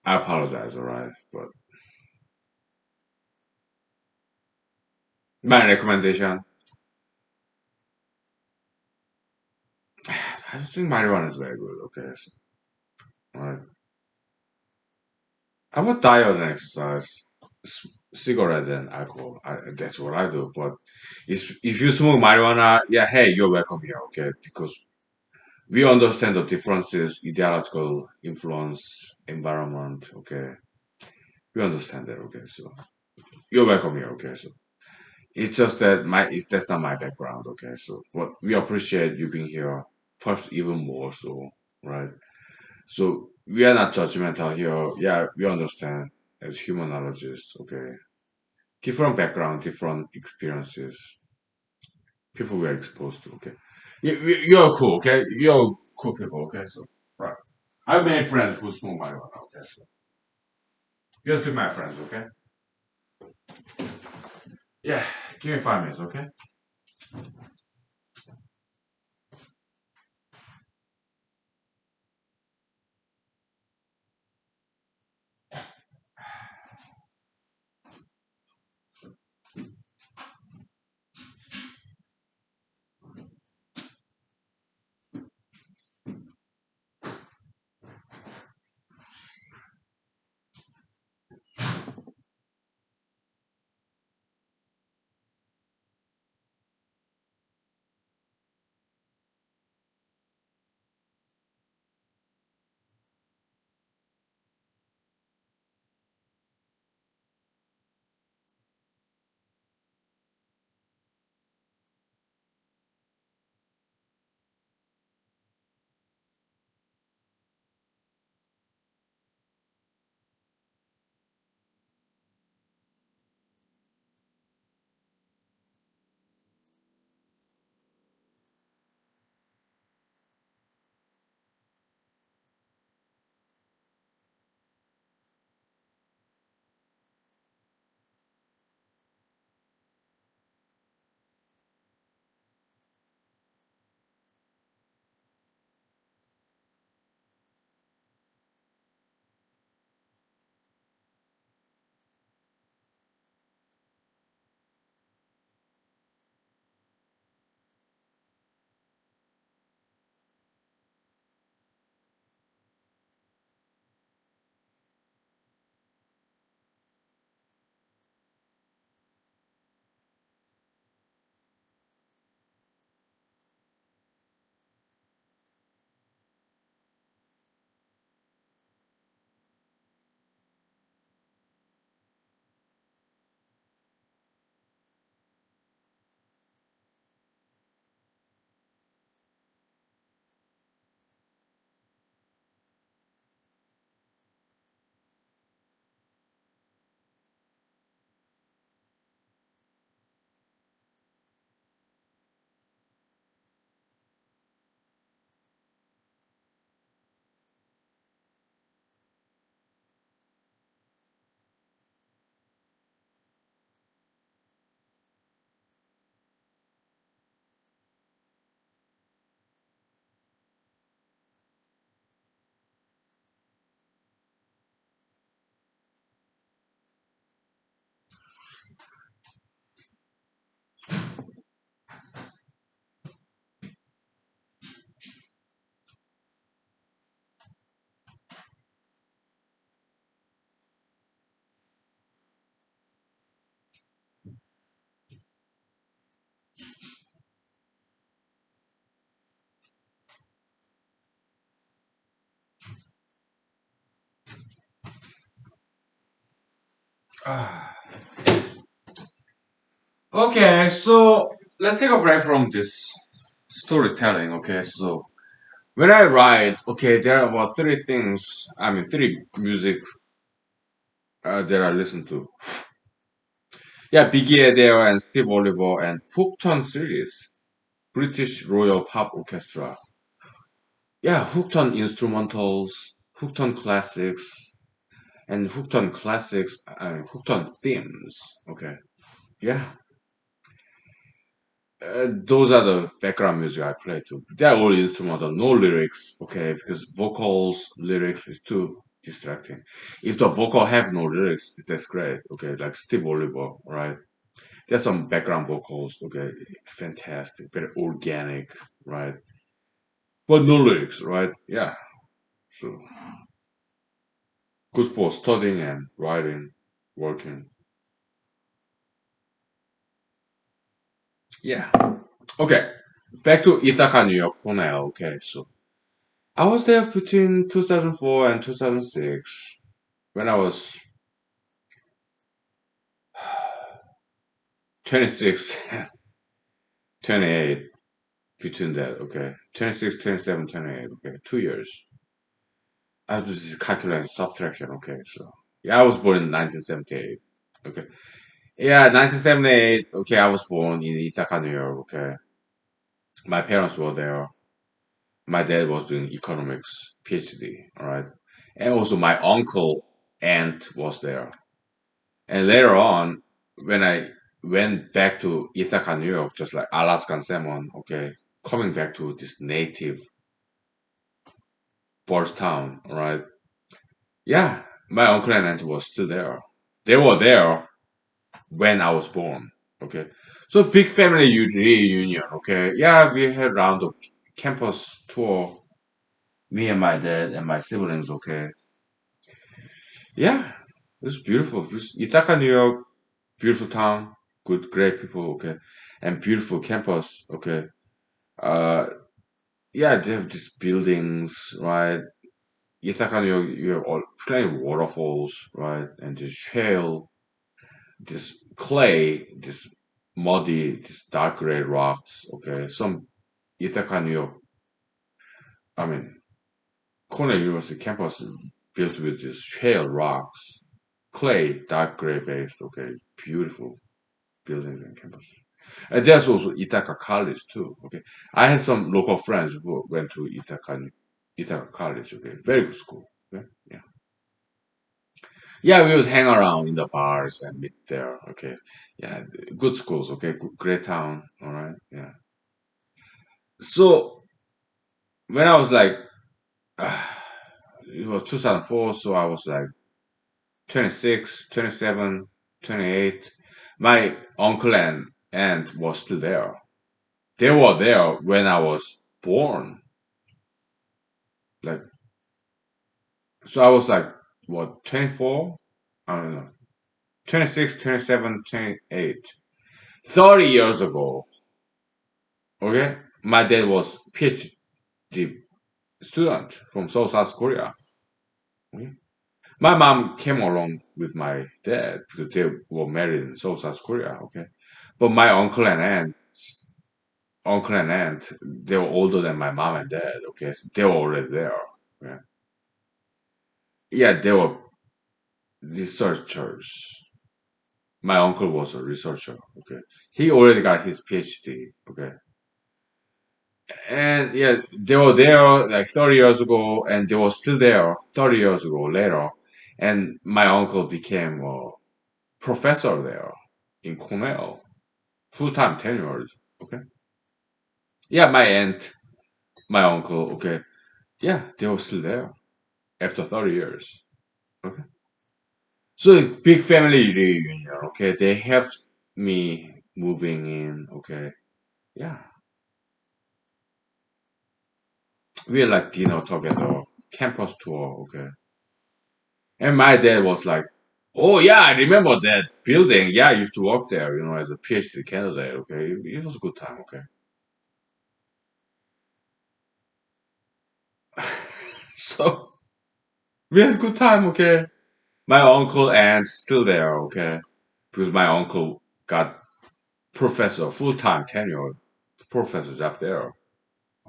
I apologize. All right, but my recommendation, I just think marijuana is very good. Okay, so, all right. I would diet and exercise, cigarette and alcohol. That's what I do. But if you smoke marijuana, yeah, hey, you're welcome here. Okay, because we understand the differences, ideological influence, environment. Okay, we understand that. Okay, so. You're welcome here. Okay, so it's just that that's not my background. Okay, so but we appreciate you being here. Perhaps even more so, right? So we are not judgmental here. Yeah, we understand as humanologists. Okay, different background, different experiences, people we are exposed to. Okay, you're cool. Okay, you're cool people. Okay, so right. I've made friends who smoke marijuana. Okay, so you're still my friends. Okay, yeah. Give me 5 minutes. Okay. Ah. Okay, so let's take a break from this storytelling. Okay, so when I write, okay, there are about three things. I mean, three music that I listen to. Yeah, Biggie Adele and Steve Oliver and Hookton series, British Royal Pop Orchestra. Yeah, Hookton instrumentals, Hookton classics, and Hookton classics and Hookton themes. Okay, yeah, those are the background music I play too. They're all instrumental, no lyrics. Okay, because vocals, lyrics is too distracting. If the vocal have no lyrics, that's great. Okay, like Steve Oliver, right? There's some background vocals. Okay, fantastic, very organic, right? But no lyrics, right? Yeah, so good for studying and writing, working. Yeah. Okay. Back to Ithaca, New York for now. Okay, so I was there between 2004 and 2006 when I was 26 and 28 between that. Okay, 26, 27, 28. Okay, 2 years. I was just calculating subtraction. Okay, so yeah, I was born in 1978. Okay, yeah, 1978. Okay, I was born in Ithaca, New York. Okay, my parents were there. My dad was doing economics PhD, all right, and also my uncle aunt was there. And later on, when I went back to Ithaca, New York, just like Alaskan salmon, okay, coming back to this native birth town, all right, yeah, my uncle and aunt was still there. They were there when I was born, okay. So big family reunion, okay. Yeah, we had round of campus tour, me and my dad and my siblings, okay. Yeah, it's beautiful. Ithaca, New York, beautiful town, good, great people, okay, and beautiful campus, okay. Uh, yeah, they have these buildings, right? Ithaca, New York, you have all plenty of waterfalls, right, and this shale, this clay, this muddy, this dark gray rocks, okay. Some Ithaca, New York, I mean, Cornell University campus is built with these shale rocks, clay, dark gray based, okay, beautiful buildings and campus. And there's also Ithaca College too. Okay, I had some local friends who went to Ithaca College. Okay, very good school. Okay? Yeah, yeah, we would hang around in the bars and meet there. Okay, yeah, good schools. Okay, great town. All right, yeah. So when I was like, uh, it was 2004, so I was like 26, 27, 28. My uncle and aunt was still there. They were there when I was born. Like, so I was like, what, 24? I don't know. 26, 27, 28. 30 years ago, okay? My dad was PhD student from South Korea. Okay? My mom came along with my dad because they were married in South Korea, okay? But my uncle and aunt, they were older than my mom and dad, okay? So they were already there. Yeah, yeah, they were researchers. My uncle was a researcher. Okay, he already got his PhD. Okay, and yeah, they were there like 30 years ago, and they were still there 30 years ago later. And my uncle became a professor there in Cornell, full time tenured. Okay, yeah, my aunt, my uncle. Okay, yeah, they were still there after 30 years. Okay, so big family reunion. Okay, they helped me moving in. Okay, yeah. We had like dinner together, campus tour, okay. And my dad was like, "Oh yeah, I remember that building. Yeah, I used to work there, as a PhD candidate. Okay, it was a good time. Okay, so we had a good time. Okay, My uncle and still there, okay? Because my uncle got professor, full-time tenure professor job there,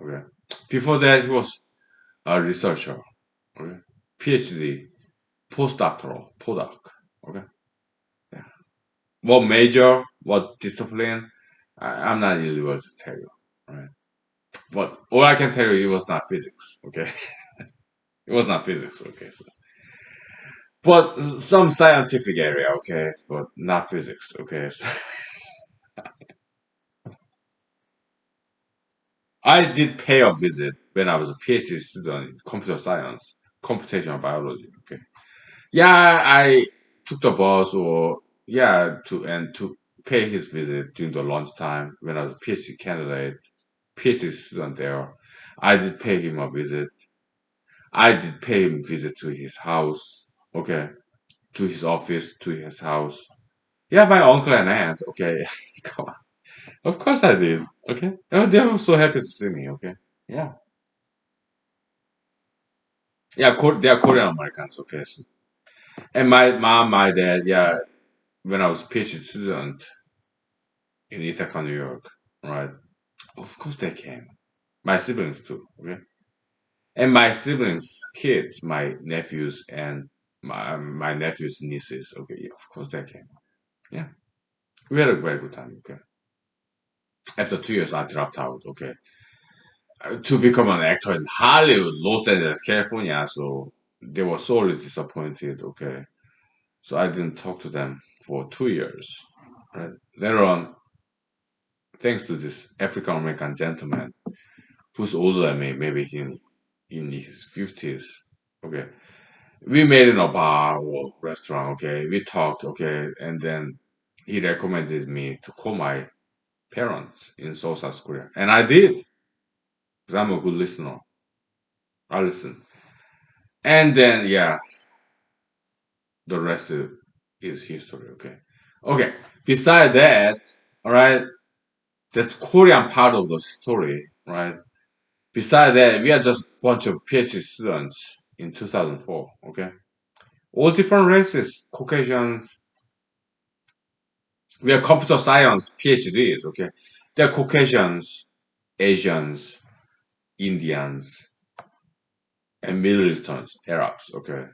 okay? Before that, he was a researcher, okay? PhD, postdoc, okay? Yeah. What major, what discipline, I'm not really able to tell you, right? But all I can tell you, it was not physics, okay? It was not physics, okay? So, but some scientific area, okay? But not physics, okay? So, I did pay a visit when I was a PhD student in computer science, computational biology, okay? Yeah, I took the bus or, yeah, to pay his visit during the lunchtime when I was a PhD candidate, PhD student there. I did pay him a visit. I did pay him visit to his house, okay? To his office, to his house. Yeah, my uncle and aunt. Okay, come on. Of course I did. Okay, oh, they were so happy to see me. Okay, yeah, yeah. They are Korean Americans. Okay, so, and my mom, my dad. Yeah, when I was a PhD student in Ithaca, New York. Right. Of course they came. My siblings too. Okay, and my siblings' kids, my nephews and my nephews' nieces. Okay, yeah, of course they came. Yeah, we had a very good time. Okay. After 2 years, I dropped out. Okay, to become an actor in Hollywood, Los Angeles, California. So they were sorely disappointed. Okay, so I didn't talk to them for 2 years. Right. Later on, thanks to this African American gentleman who's older than me, maybe in his 50s. Okay, we met in a bar or restaurant. Okay, we talked. Okay, and then he recommended me to call my parents in Seoul, South Korea, and I did because I'm a good listener. I listened. And then, yeah, the rest is history. Okay. Okay. Beside that, all right, that's Korean part of the story, right? Beside that, we are just a bunch of PhD students in 2004. Okay. All different races, Caucasians. We are computer science PhDs. Okay. They're Caucasians, Asians, Indians, and Middle Easterns, Arabs. Okay.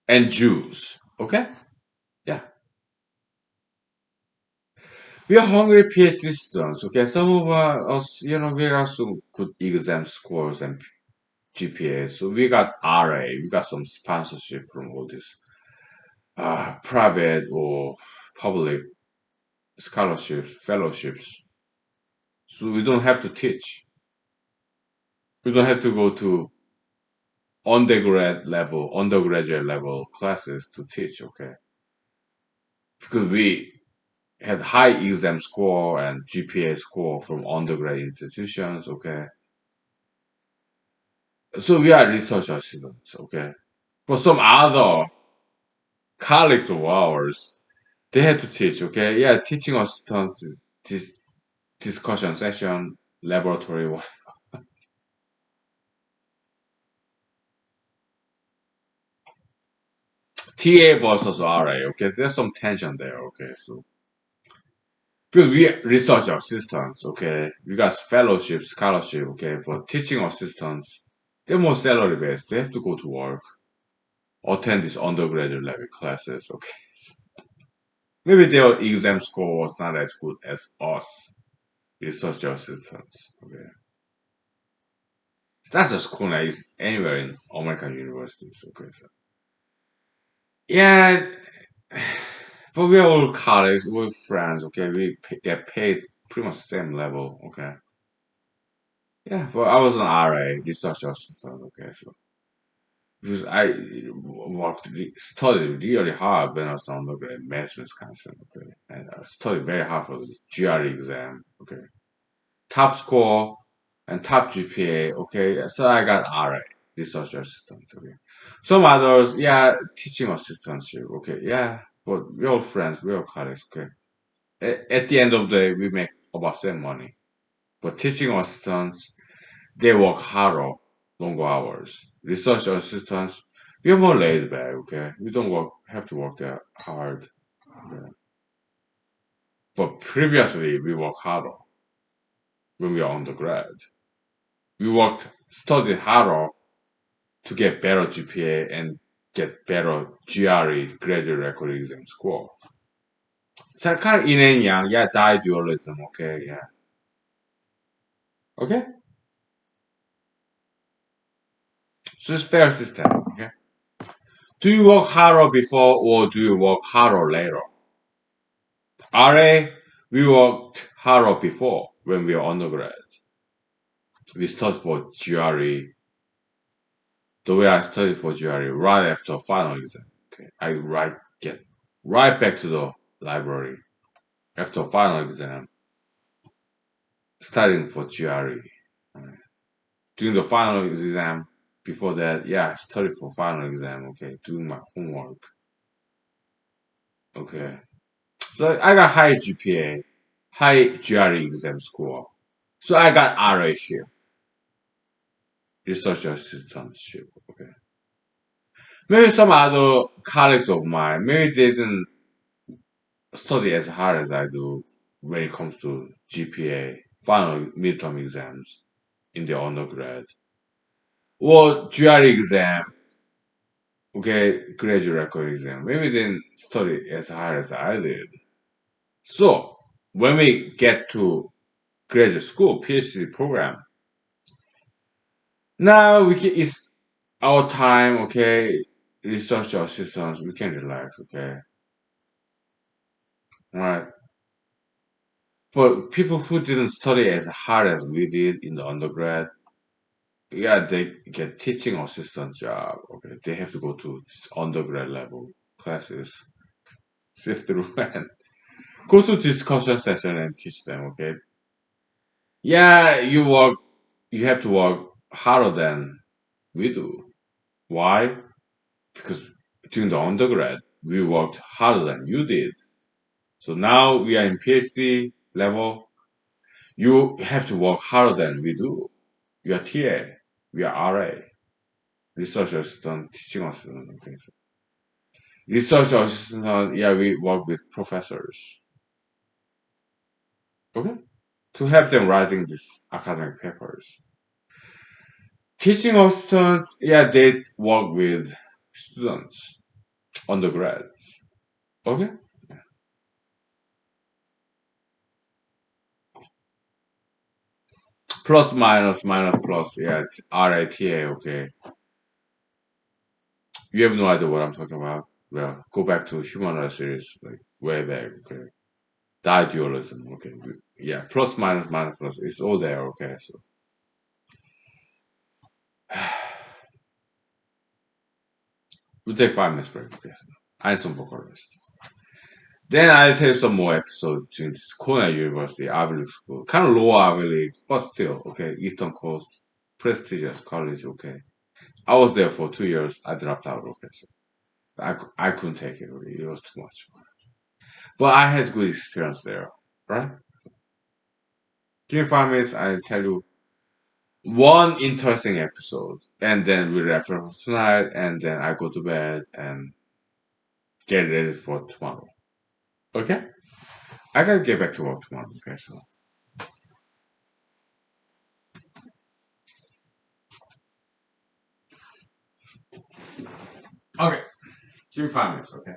And Jews. Okay. Yeah. We are hungry PhD students, okay? Some of us, we got some good exam scores and GPA. So we got RA, we got some sponsorship from all these private or public scholarships, fellowships. So we don't have to teach. We don't have to go to undergraduate level classes to teach, okay? Because we had high exam score and GPA score from undergrad institutions, okay? So we are researcher students, okay? But some other colleagues of ours, they had to teach, okay? Yeah, teaching assistants, this discussion session, laboratory, TA versus RA, okay? There's some tension there, okay? So because we research assistants, okay? We got fellowship, scholarship, okay? But teaching assistants, they're more salary based. They have to go to work, attend these undergraduate level classes, okay? Maybe their exam score was not as good as us research assistants. Okay. It's not just Kona, it's anywhere in American universities. Okay. So, yeah, but we're all colleagues, we're friends. Okay. Get paid pretty much the same level. Okay. Yeah, but I was an RA, research assistant. Okay. So, because I studied really hard when I was undergrad in math Wisconsin. Okay. And I studied very hard for the GRE exam. Okay. Top score and top GPA. Okay, so I got RA, research assistant. Okay, some others, yeah, teaching assistantship. Okay, yeah, but we're all friends, we're all colleagues. Okay, at the end of the day, we make about same money. But teaching assistants, they work harder, longer hours. Research assistants, We're more laid back, okay? We don't have to work that hard. Okay? But previously, we worked harder when we were undergrad. Studied harder to get better GPA and get better GRE, graduate record exam score. So kind of yin and yang, yeah, die dualism, okay, yeah. Okay? So it's fair system, okay? Do you work harder before or do you work harder later? RA, we worked harder before when we were undergrad. We studied for GRE. The way I studied for GRE right after final exam. Okay, get right back to the library after final exam, studying for GRE. Right. During the final exam, before that, yeah, I studied for final exam. Okay, doing my homework. Okay, so I got high GPA, high GRE exam score. So I got RA ship, research assistantship. Okay, maybe some other colleagues of mine, maybe they didn't study as hard as I do when it comes to GPA, final midterm exams in the undergrad, or GRE exam, okay, graduate record exam. Maybe they didn't study as hard as I did. So when we get to graduate school, PhD program, now it's our time, okay, research assistants, we can relax, okay, right? But people who didn't study as hard as we did in the undergrad, yeah, they get teaching assistant job. Okay, they have to go to this undergrad level classes, sit through and go to discussion session and teach them. Okay, yeah, you have to work harder than we do. Why? Because during the undergrad, we worked harder than you did. So now we are in PhD level. You have to work harder than we do. You are TA, we are RA, research assistant, teaching assistant. Okay, research assistant, yeah, we work with professors, okay, to help them writing these academic papers. Teaching assistant, yeah, they work with students, undergrads, okay. Plus minus minus plus, yeah, RATA, okay. You have no idea what I'm talking about. Well, go back to humanology series, like way back, okay. Dualism, okay. Yeah, plus minus minus plus, it's all there, okay. So we'll take 5 minutes break, okay. So, I need some vocal rest. Then I'll tell you some more episodes in Cornell University, Ivy League school. Kind of low Ivy League, but still, okay, Eastern Coast, prestigious college, okay. I was there for 2 years. I dropped out, okay. So I couldn't take it, really. It was too much. But I had good experience there, right? Give me 5 minutes, I'll tell you one interesting episode. And then we wrap it up for tonight, and then I go to bed and get ready for tomorrow. Okay? I gotta get back to work tomorrow, okay? So, okay. Give me 5 minutes, okay?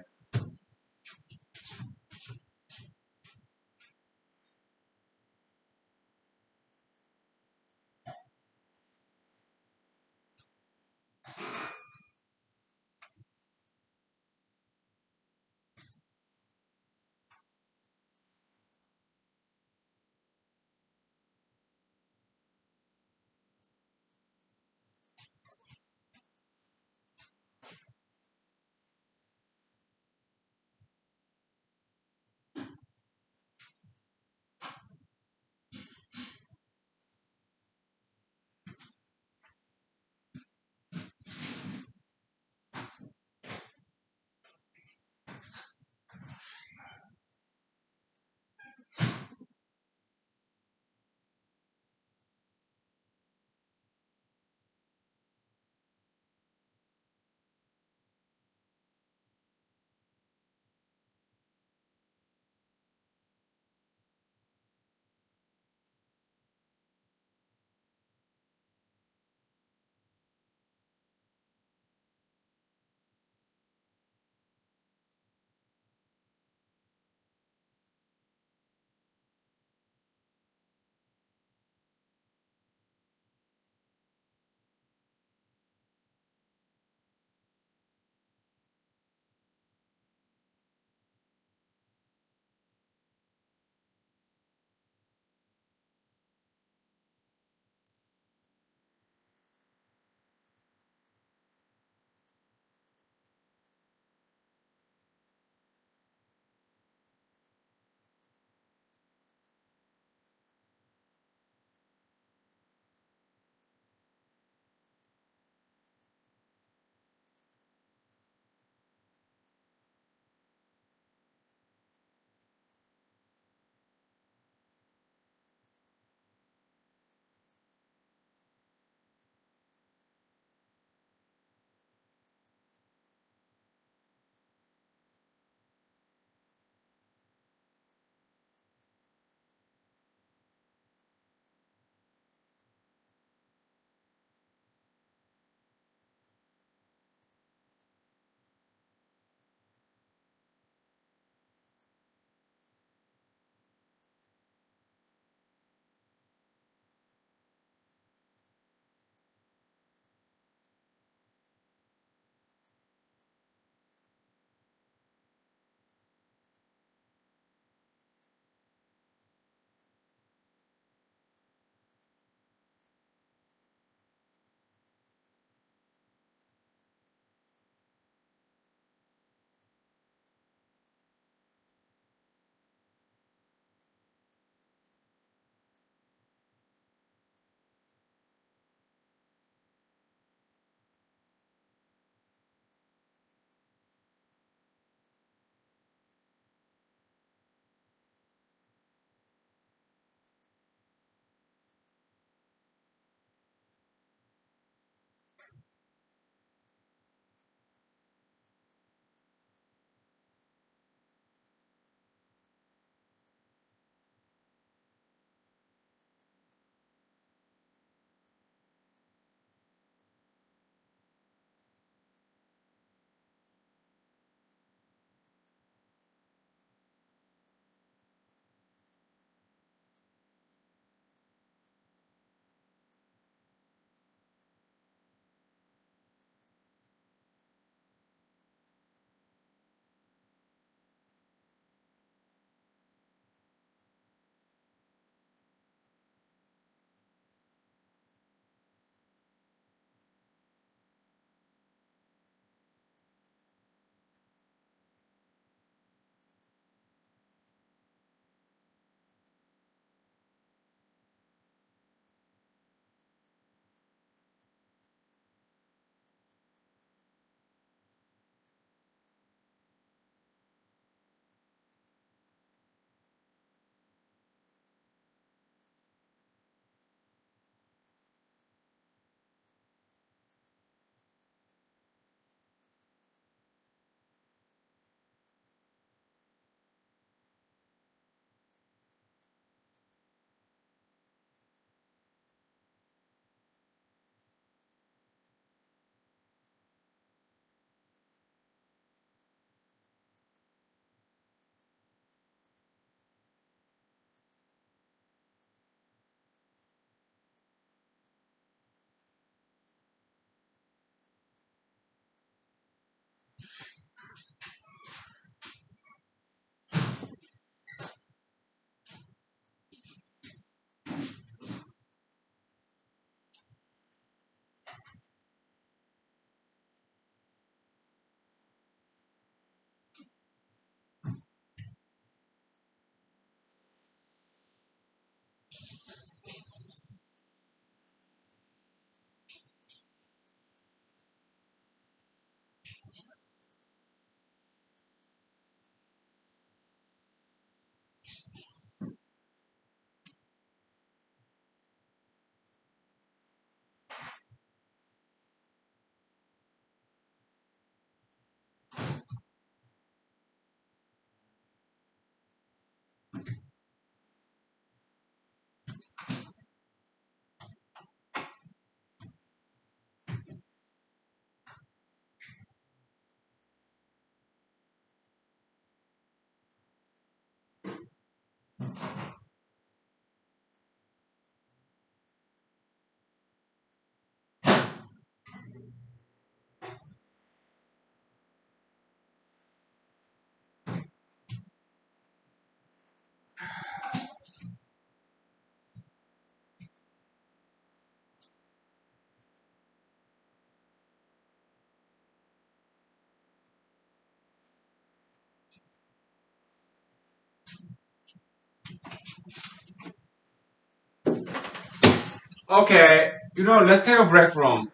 Okay, let's take a break from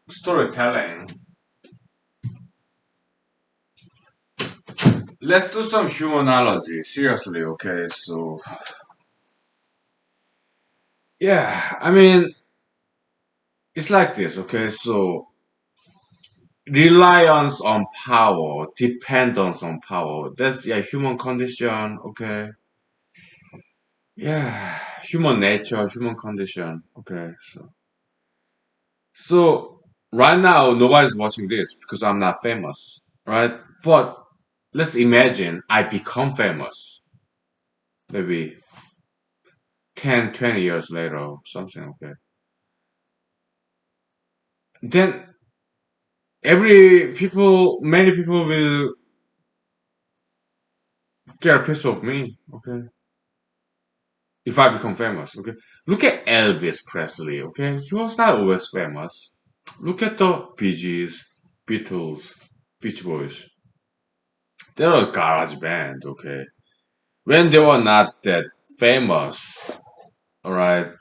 storytelling. Let's do some humanology. Seriously, okay? So, yeah, I mean, it's like this, okay? So, reliance on power, dependence on power. That's, yeah, human condition, okay? Yeah, human nature, human condition, okay? So right now, nobody's watching this because I'm not famous, right? But let's imagine I become famous, maybe 10, 20 years later or something, okay? Then many people will get a piece of me, okay? If I become famous, okay? Look at Elvis Presley, okay? He was not always famous. Look at the Bee Gees, Beatles, Beach Boys. They're a garage band, okay? When they were not that famous, alright?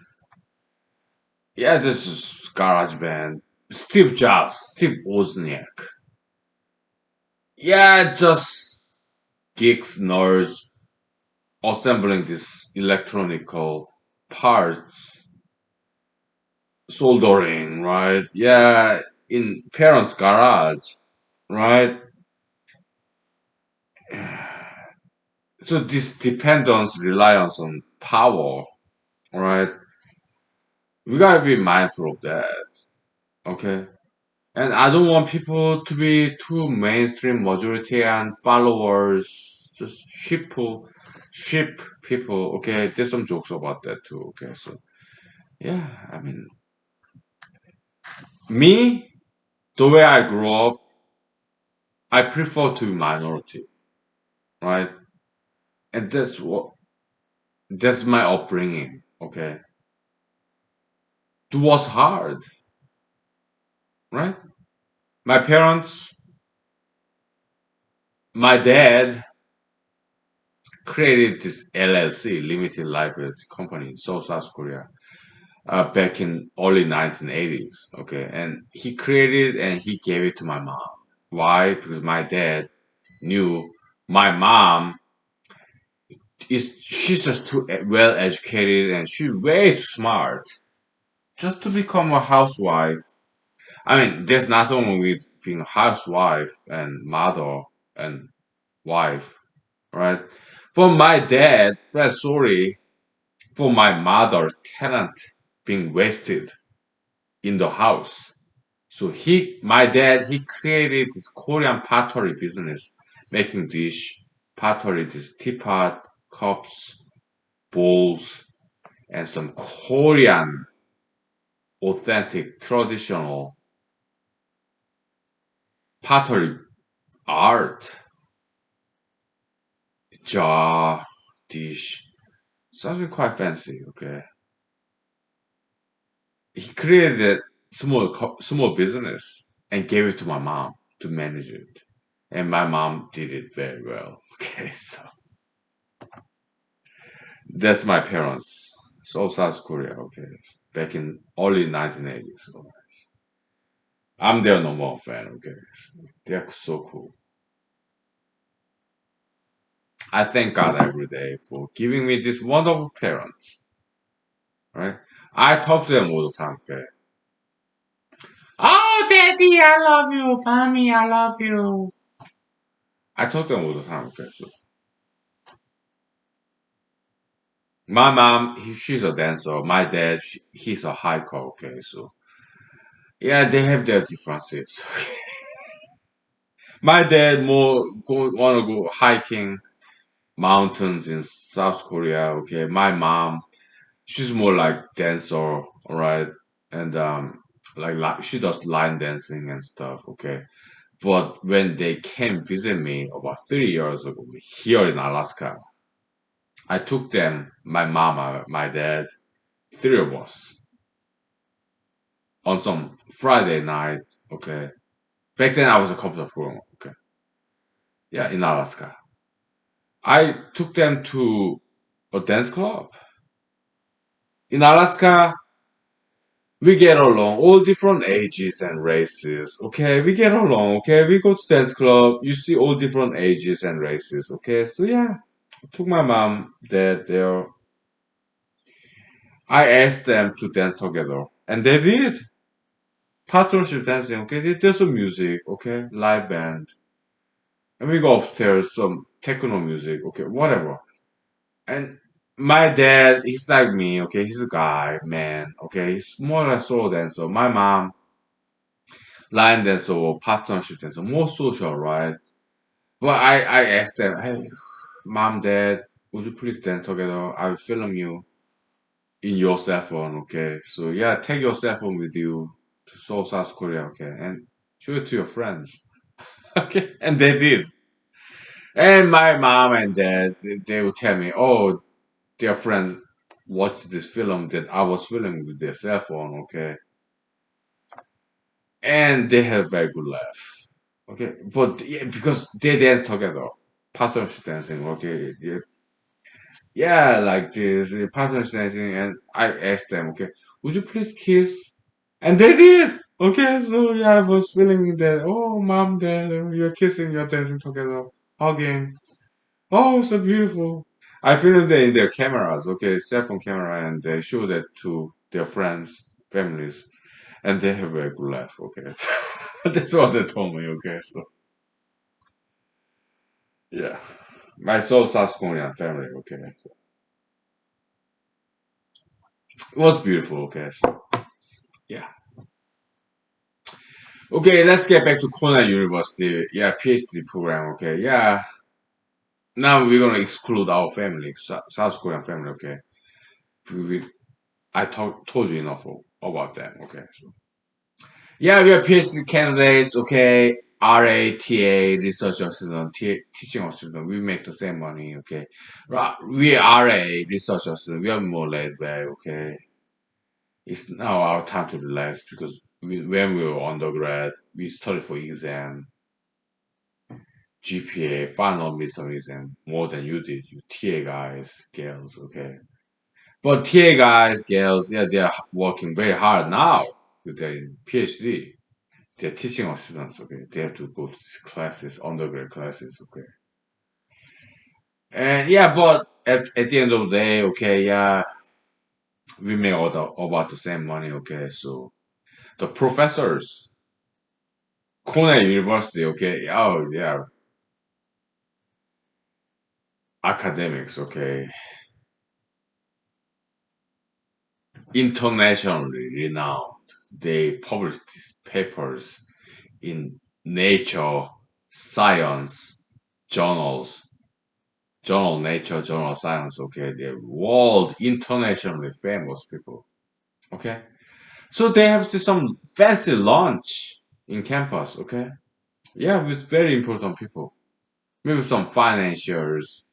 Yeah, this is garage band. Steve Jobs, Steve Wozniak. Yeah, just geeks, nerds, assembling these electronical parts, soldering, right? Yeah, in parents' garage, right? So this dependence, reliance on power, right? We gotta be mindful of that, okay? And I don't want people to be too mainstream majority and followers, just sheep people. Okay, there's some jokes about that too. Okay, so yeah, I mean, me, the way I grew up, I prefer to be minority, right? And that's my upbringing. Okay, it was hard, right? My parents, my dad created this LLC, limited liability company in South Korea back in early 1980s. Okay, and he created and he gave it to my mom. Why? Because my dad knew my mom is she's just too well educated and she's way too smart just to become a housewife. I mean, there's nothing wrong with being a housewife and mother and wife, right? But my dad felt sorry for my mother's talent being wasted in the house. So my dad, he created this Korean pottery business, making pottery, this teapot, cups, bowls, and some Korean authentic traditional pottery art, jar, dish, something quite fancy. Okay, he created a small business and gave it to my mom to manage it, and my mom did it very well. Okay, so that's my parents. South Korea, okay. Back in early 1980s. So I'm their number one fan, okay. They're so cool. I thank God every day for giving me these wonderful parents, right? I talk to them all the time, okay. Oh, daddy, I love you. Mommy, I love you. I talk to them all the time, okay. So my mom, she's a dancer. My dad, he's a hiker, okay. So yeah, they have their differences. My dad more wanna go hiking, mountains in South Korea. Okay, my mom, she's more like dancer, all right, and she does line dancing and stuff. Okay, but when they came visit me about 3 years ago here in Alaska, I took them, my mama, my dad, three of us, on some Friday night. Okay, back then I was a computer programmer. Okay, yeah, in Alaska, I took them to a dance club in Alaska. We get along, all different ages and races. Okay, we get along. Okay, we go to dance club. You see all different ages and races. Okay, so yeah, I took my mom, dad there. I asked them to dance together, and they did. Partnership dancing. Okay, there's some music. Okay, live band, and we go upstairs, some techno music. Okay, whatever. And my dad, he's like me. Okay, he's a guy, man. Okay, he's more like solo dancer. My mom, line dancer or partnership dancer, more social, right? But I asked them, hey, mom, dad, would you please dance together? I will film you in your cell phone, okay? So yeah, take your cell phone with you to Seoul, South Korea, okay? And show it to your friends, okay? And they did. And my mom and dad, they would tell me, oh, their friends watched this film that I was filming with their cell phone, okay? And they had a very good laugh. Okay, but yeah, because they dance together, partnership dancing. Okay, yeah, yeah, like this partnership dancing, and I asked them, okay, would you please kiss? And they did. Okay, so yeah, I was feeling that. Oh, mom, dad, you're kissing, you're dancing together, hugging. Oh, so beautiful. I filmed it in their cameras. Okay, cell phone camera, and they showed it to their friends, families, and they have a very good laugh. Okay, that's what they told me. Okay, so. Yeah. My soul South Korean family, okay. It was beautiful, okay. So, yeah. Okay, let's get back to Konan University. Yeah, PhD program, okay. Yeah. Now we're gonna exclude our family, South Korean family, okay. We, told you enough about them, okay. So, yeah, we are PhD candidates, okay. RA, research assistant, teaching assistant. We make the same money, okay. We are a research assistant. We are more laid back, okay. It's now our time to relax because when we were undergrad, we studied for exam, GPA, final midterm exam more than you did, you TA guys, girls, okay? But TA guys, girls, yeah, they are working very hard now with their PhD. They're teaching our students, okay? They have to go to these classes, undergrad classes, okay? And yeah, but at the end of the day, okay, yeah, we make about the same money, okay? So the professors, Cornell University, okay. Oh, yeah. Academics, okay. Internationally renowned. They publish these papers in Nature, Science, journals, Journal Nature, Journal Science, okay. They're world internationally famous people, okay. So they have some fancy lunch in campus, okay. Yeah, with very important people. Maybe some financiers,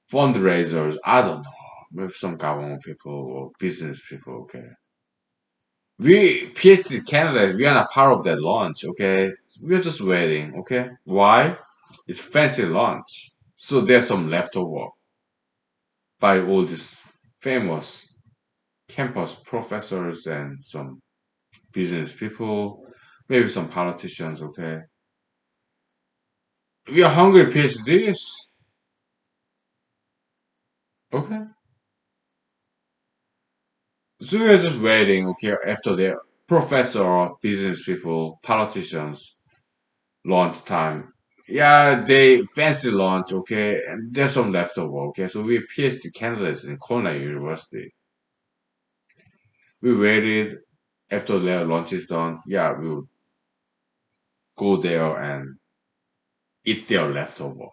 fundraisers, I don't know, with some government people or business people, okay? We, PhD candidates, we are not part of that launch, okay? We're just waiting, okay? Why? It's fancy lunch. So there's some leftover by all these famous campus professors and some business people, maybe some politicians, okay? We are hungry PhDs, okay? So we are just waiting, okay, after the professor, business people, politicians, launch time. Yeah, they fancy launch, okay, and there's some leftover, okay. So we PhD candidates in Cornell University. We waited after their launch is done. Yeah, we'll go there and eat their leftover.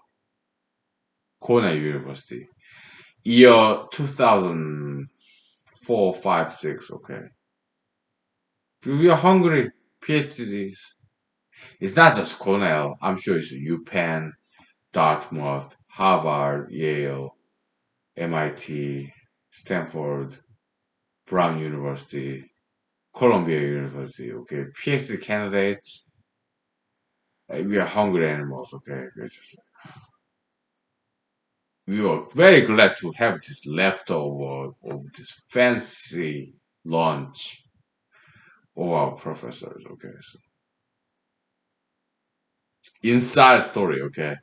Cornell University. Year 2004, 5, 6, okay. We are hungry. PhDs. It's not just Cornell. I'm sure it's UPenn, Dartmouth, Harvard, Yale, MIT, Stanford, Brown University, Columbia University, okay. PhD candidates, we are hungry animals, okay. We were very glad to have this leftover of this fancy lunch of our professors, okay. So inside story, okay.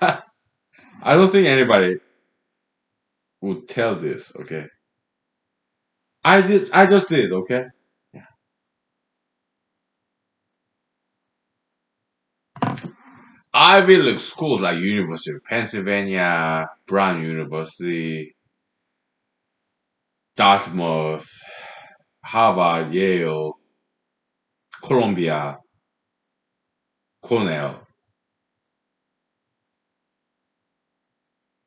I don't think anybody would tell this, okay. I just did, okay. Yeah. Ivy League schools like University of Pennsylvania, Brown University, Dartmouth, Harvard, Yale, Columbia, Cornell.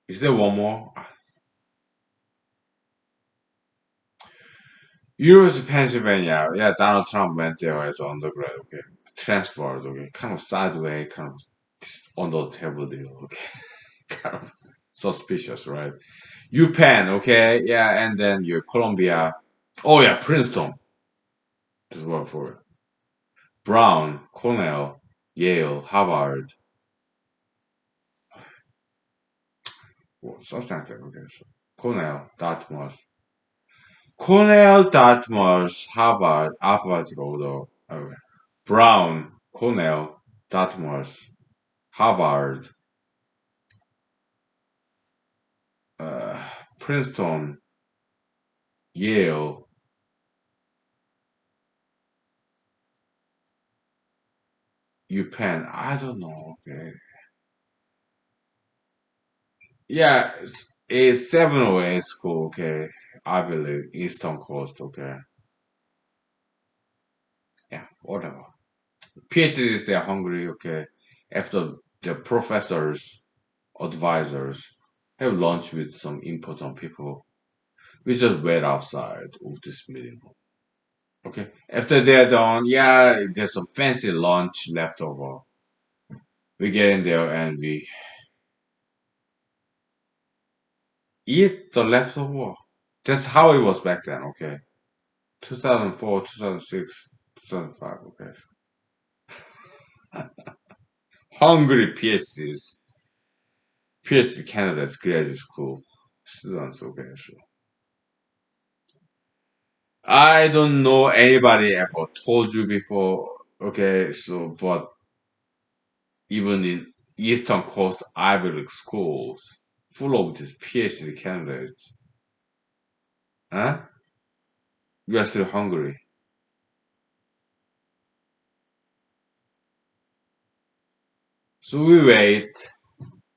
Is there one more? University of Pennsylvania. Yeah, Donald Trump went there as an undergrad. Okay, transferred. Okay, kind of sideways, kind of under the table deal. Okay, kind of suspicious, right? UPenn. Okay, yeah, and then your Columbia. Oh yeah, Princeton. This is one for it. Brown, Cornell, Yale, Harvard. Well, something like that. Okay, so Cornell, Dartmouth. Cornell, Dartmouth, Harvard, alphabetical order. Okay. Brown, Cornell, Dartmouth, Harvard, uh, Princeton, Yale, UPenn. I don't know. Okay. Yeah, it's 708 school. Okay. Ivy League, Eastern Coast. Okay. Yeah, whatever. PhDs, they're hungry. Okay. After the professors, advisors have lunch with some important people, we just wait outside of this meeting room. Okay. After they're done, yeah, there's some fancy lunch left over. We get in there and we eat the leftover. That's how it was back then, okay? 2004, 2006, 2005, okay? Hungry PhD candidates, graduate school students, okay? So I don't know anybody ever told you before, okay? So, but even in Eastern Coast Ivy League schools, full of these PhD candidates, huh? We are still hungry. So we wait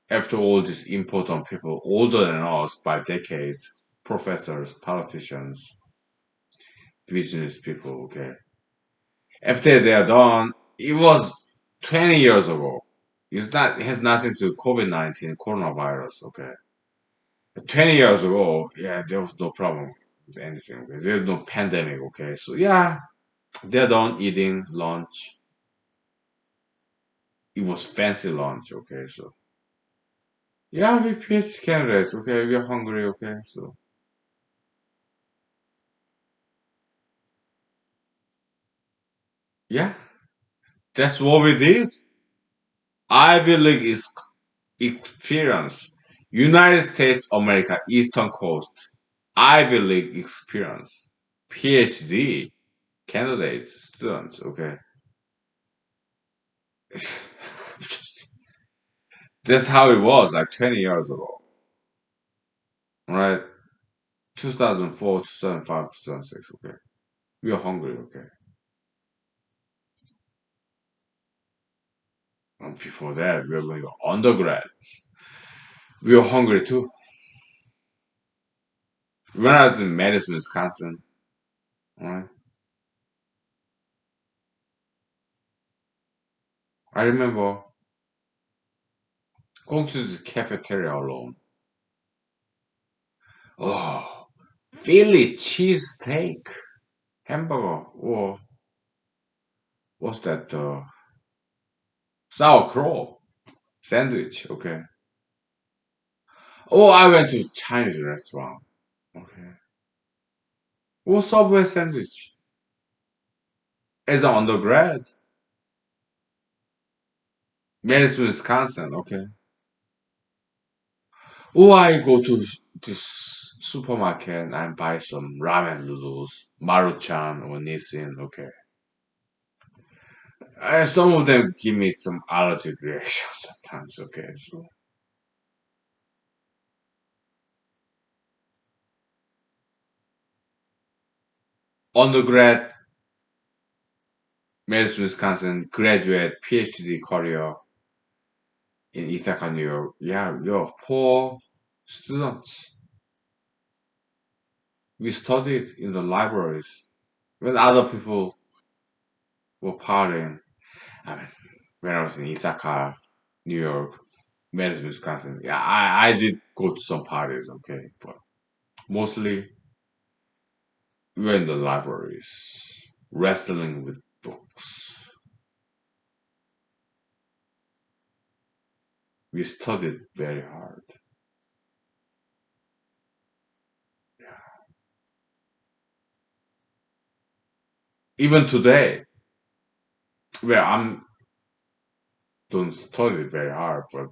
after all these important people, older than us by decades, professors, politicians, business people, okay. After they are done, it was 20 years ago. It has nothing to do with COVID-19, coronavirus, okay. 20 years ago, yeah, there was no problem with anything. Okay? There's no pandemic, okay. So yeah, they're done eating lunch. It was fancy lunch, okay. So yeah, we PhD candidates, okay. We're hungry, okay. So yeah, that's what we did. Ivy League is experience. United States, America, Eastern Coast. Ivy League experience. PhD candidates, students, okay. That's how it was like 20 years ago, right? 2004, 2005, 2006, okay. We are hungry, okay. And before that, we were going to undergrads. We were hungry too. When I was in Madison, Wisconsin, right? I remember Going to the cafeteria alone. Oh, Philly cheesesteak, hamburger, or what's that? Sauerkraut sandwich. Okay. Oh, I went to Chinese restaurant. Okay. Oh, Subway sandwich. As an undergrad, Madison, Wisconsin. Okay. Oh, I go to this supermarket and buy some ramen noodles, Maruchan or Nissin. Okay. Some of them give me some allergic reaction sometimes. Okay. So undergrad, Madison, Wisconsin, graduate PhD career in Ithaca, New York. Yeah, you're poor students. We studied in the libraries when other people were partying. I mean, when I was in Ithaca, New York, Madison, Wisconsin, yeah, I did go to some parties, okay, but mostly we were in the libraries, wrestling with books. We studied very hard. Yeah. Even today, well, I'm don't study very hard, but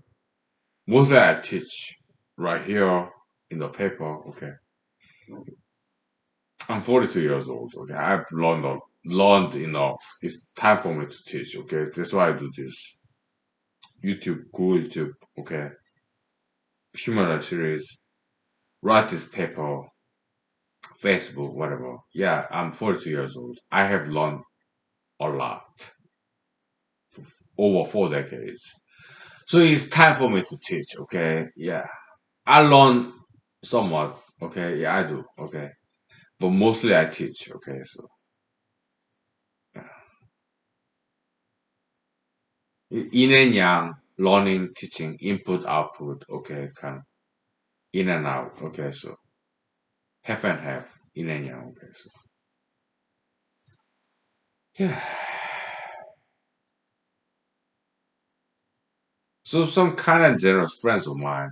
mostly I teach right here in the paper. Okay, I'm 42 years old. Okay, I've learned enough. It's time for me to teach. Okay, that's why I do this. YouTube, Google YouTube. Okay, human series, write this paper, Facebook, whatever. Yeah, I'm 42 years old. I have learned a lot over 4 decades. So it's time for me to teach. Okay, yeah, I learn somewhat. Okay, yeah, I do. Okay, but mostly I teach. Okay, so yeah. In and yang, learning, teaching, input, output. Okay, kind of in and out. Okay, so half and half, in and yang. Okay, so yeah. So some kind of generous friends of mine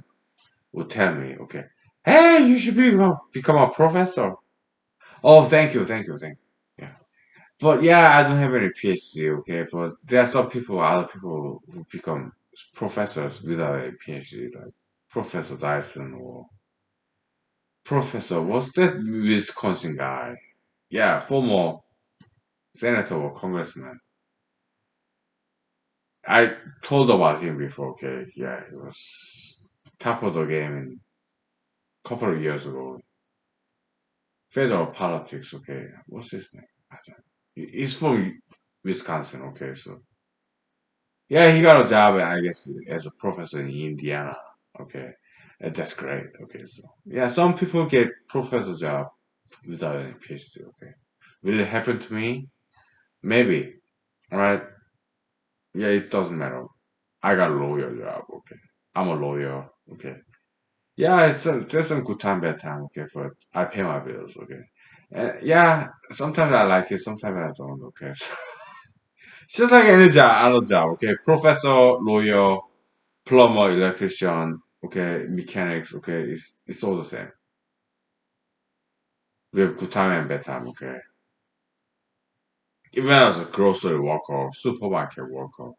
would tell me, okay, hey, you should become a professor. Oh, thank you, thank you. Yeah. But yeah, I don't have any PhD, okay, but there are some people, other people who become professors without a PhD, like Professor Dyson or Professor, what's that Wisconsin guy? Yeah, former senator or congressman. I told about him before, okay, yeah, he was top of the game a couple of years ago. Federal politics, okay, what's his name? I don't He's from Wisconsin, okay, so yeah, he got a job, I guess, as a professor in Indiana. Okay, that's great. Okay, so yeah, some people get professor job without any PhD. Okay, will it happen to me? Maybe. All right. Yeah, it doesn't matter. I got a lawyer job. Okay, I'm a lawyer. Okay. Yeah, there's some good time, bad time. Okay, but I pay my bills. Okay. Yeah, sometimes I like it, sometimes I don't. Okay, it's just like any job, other job. Okay, professor, lawyer, plumber, electrician, okay, mechanics, okay, it's all the same. We have good time and bad time, okay. Even as a grocery worker, supermarket worker,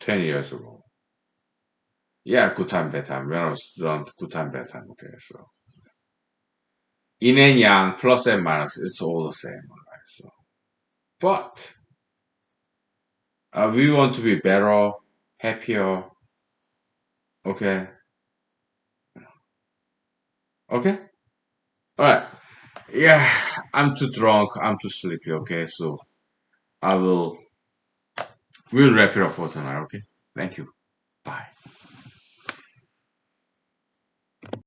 20 years ago. Yeah, good time, bad time. When I was student, good time, bad time, okay, so. Yin and yang, plus and minus, it's all the same, alright, so. But, we want to be better, happier, okay, okay, alright. Yeah, I'm too drunk, I'm too sleepy, okay, so I will We'll wrap it up for tonight, okay? Thank you. Bye.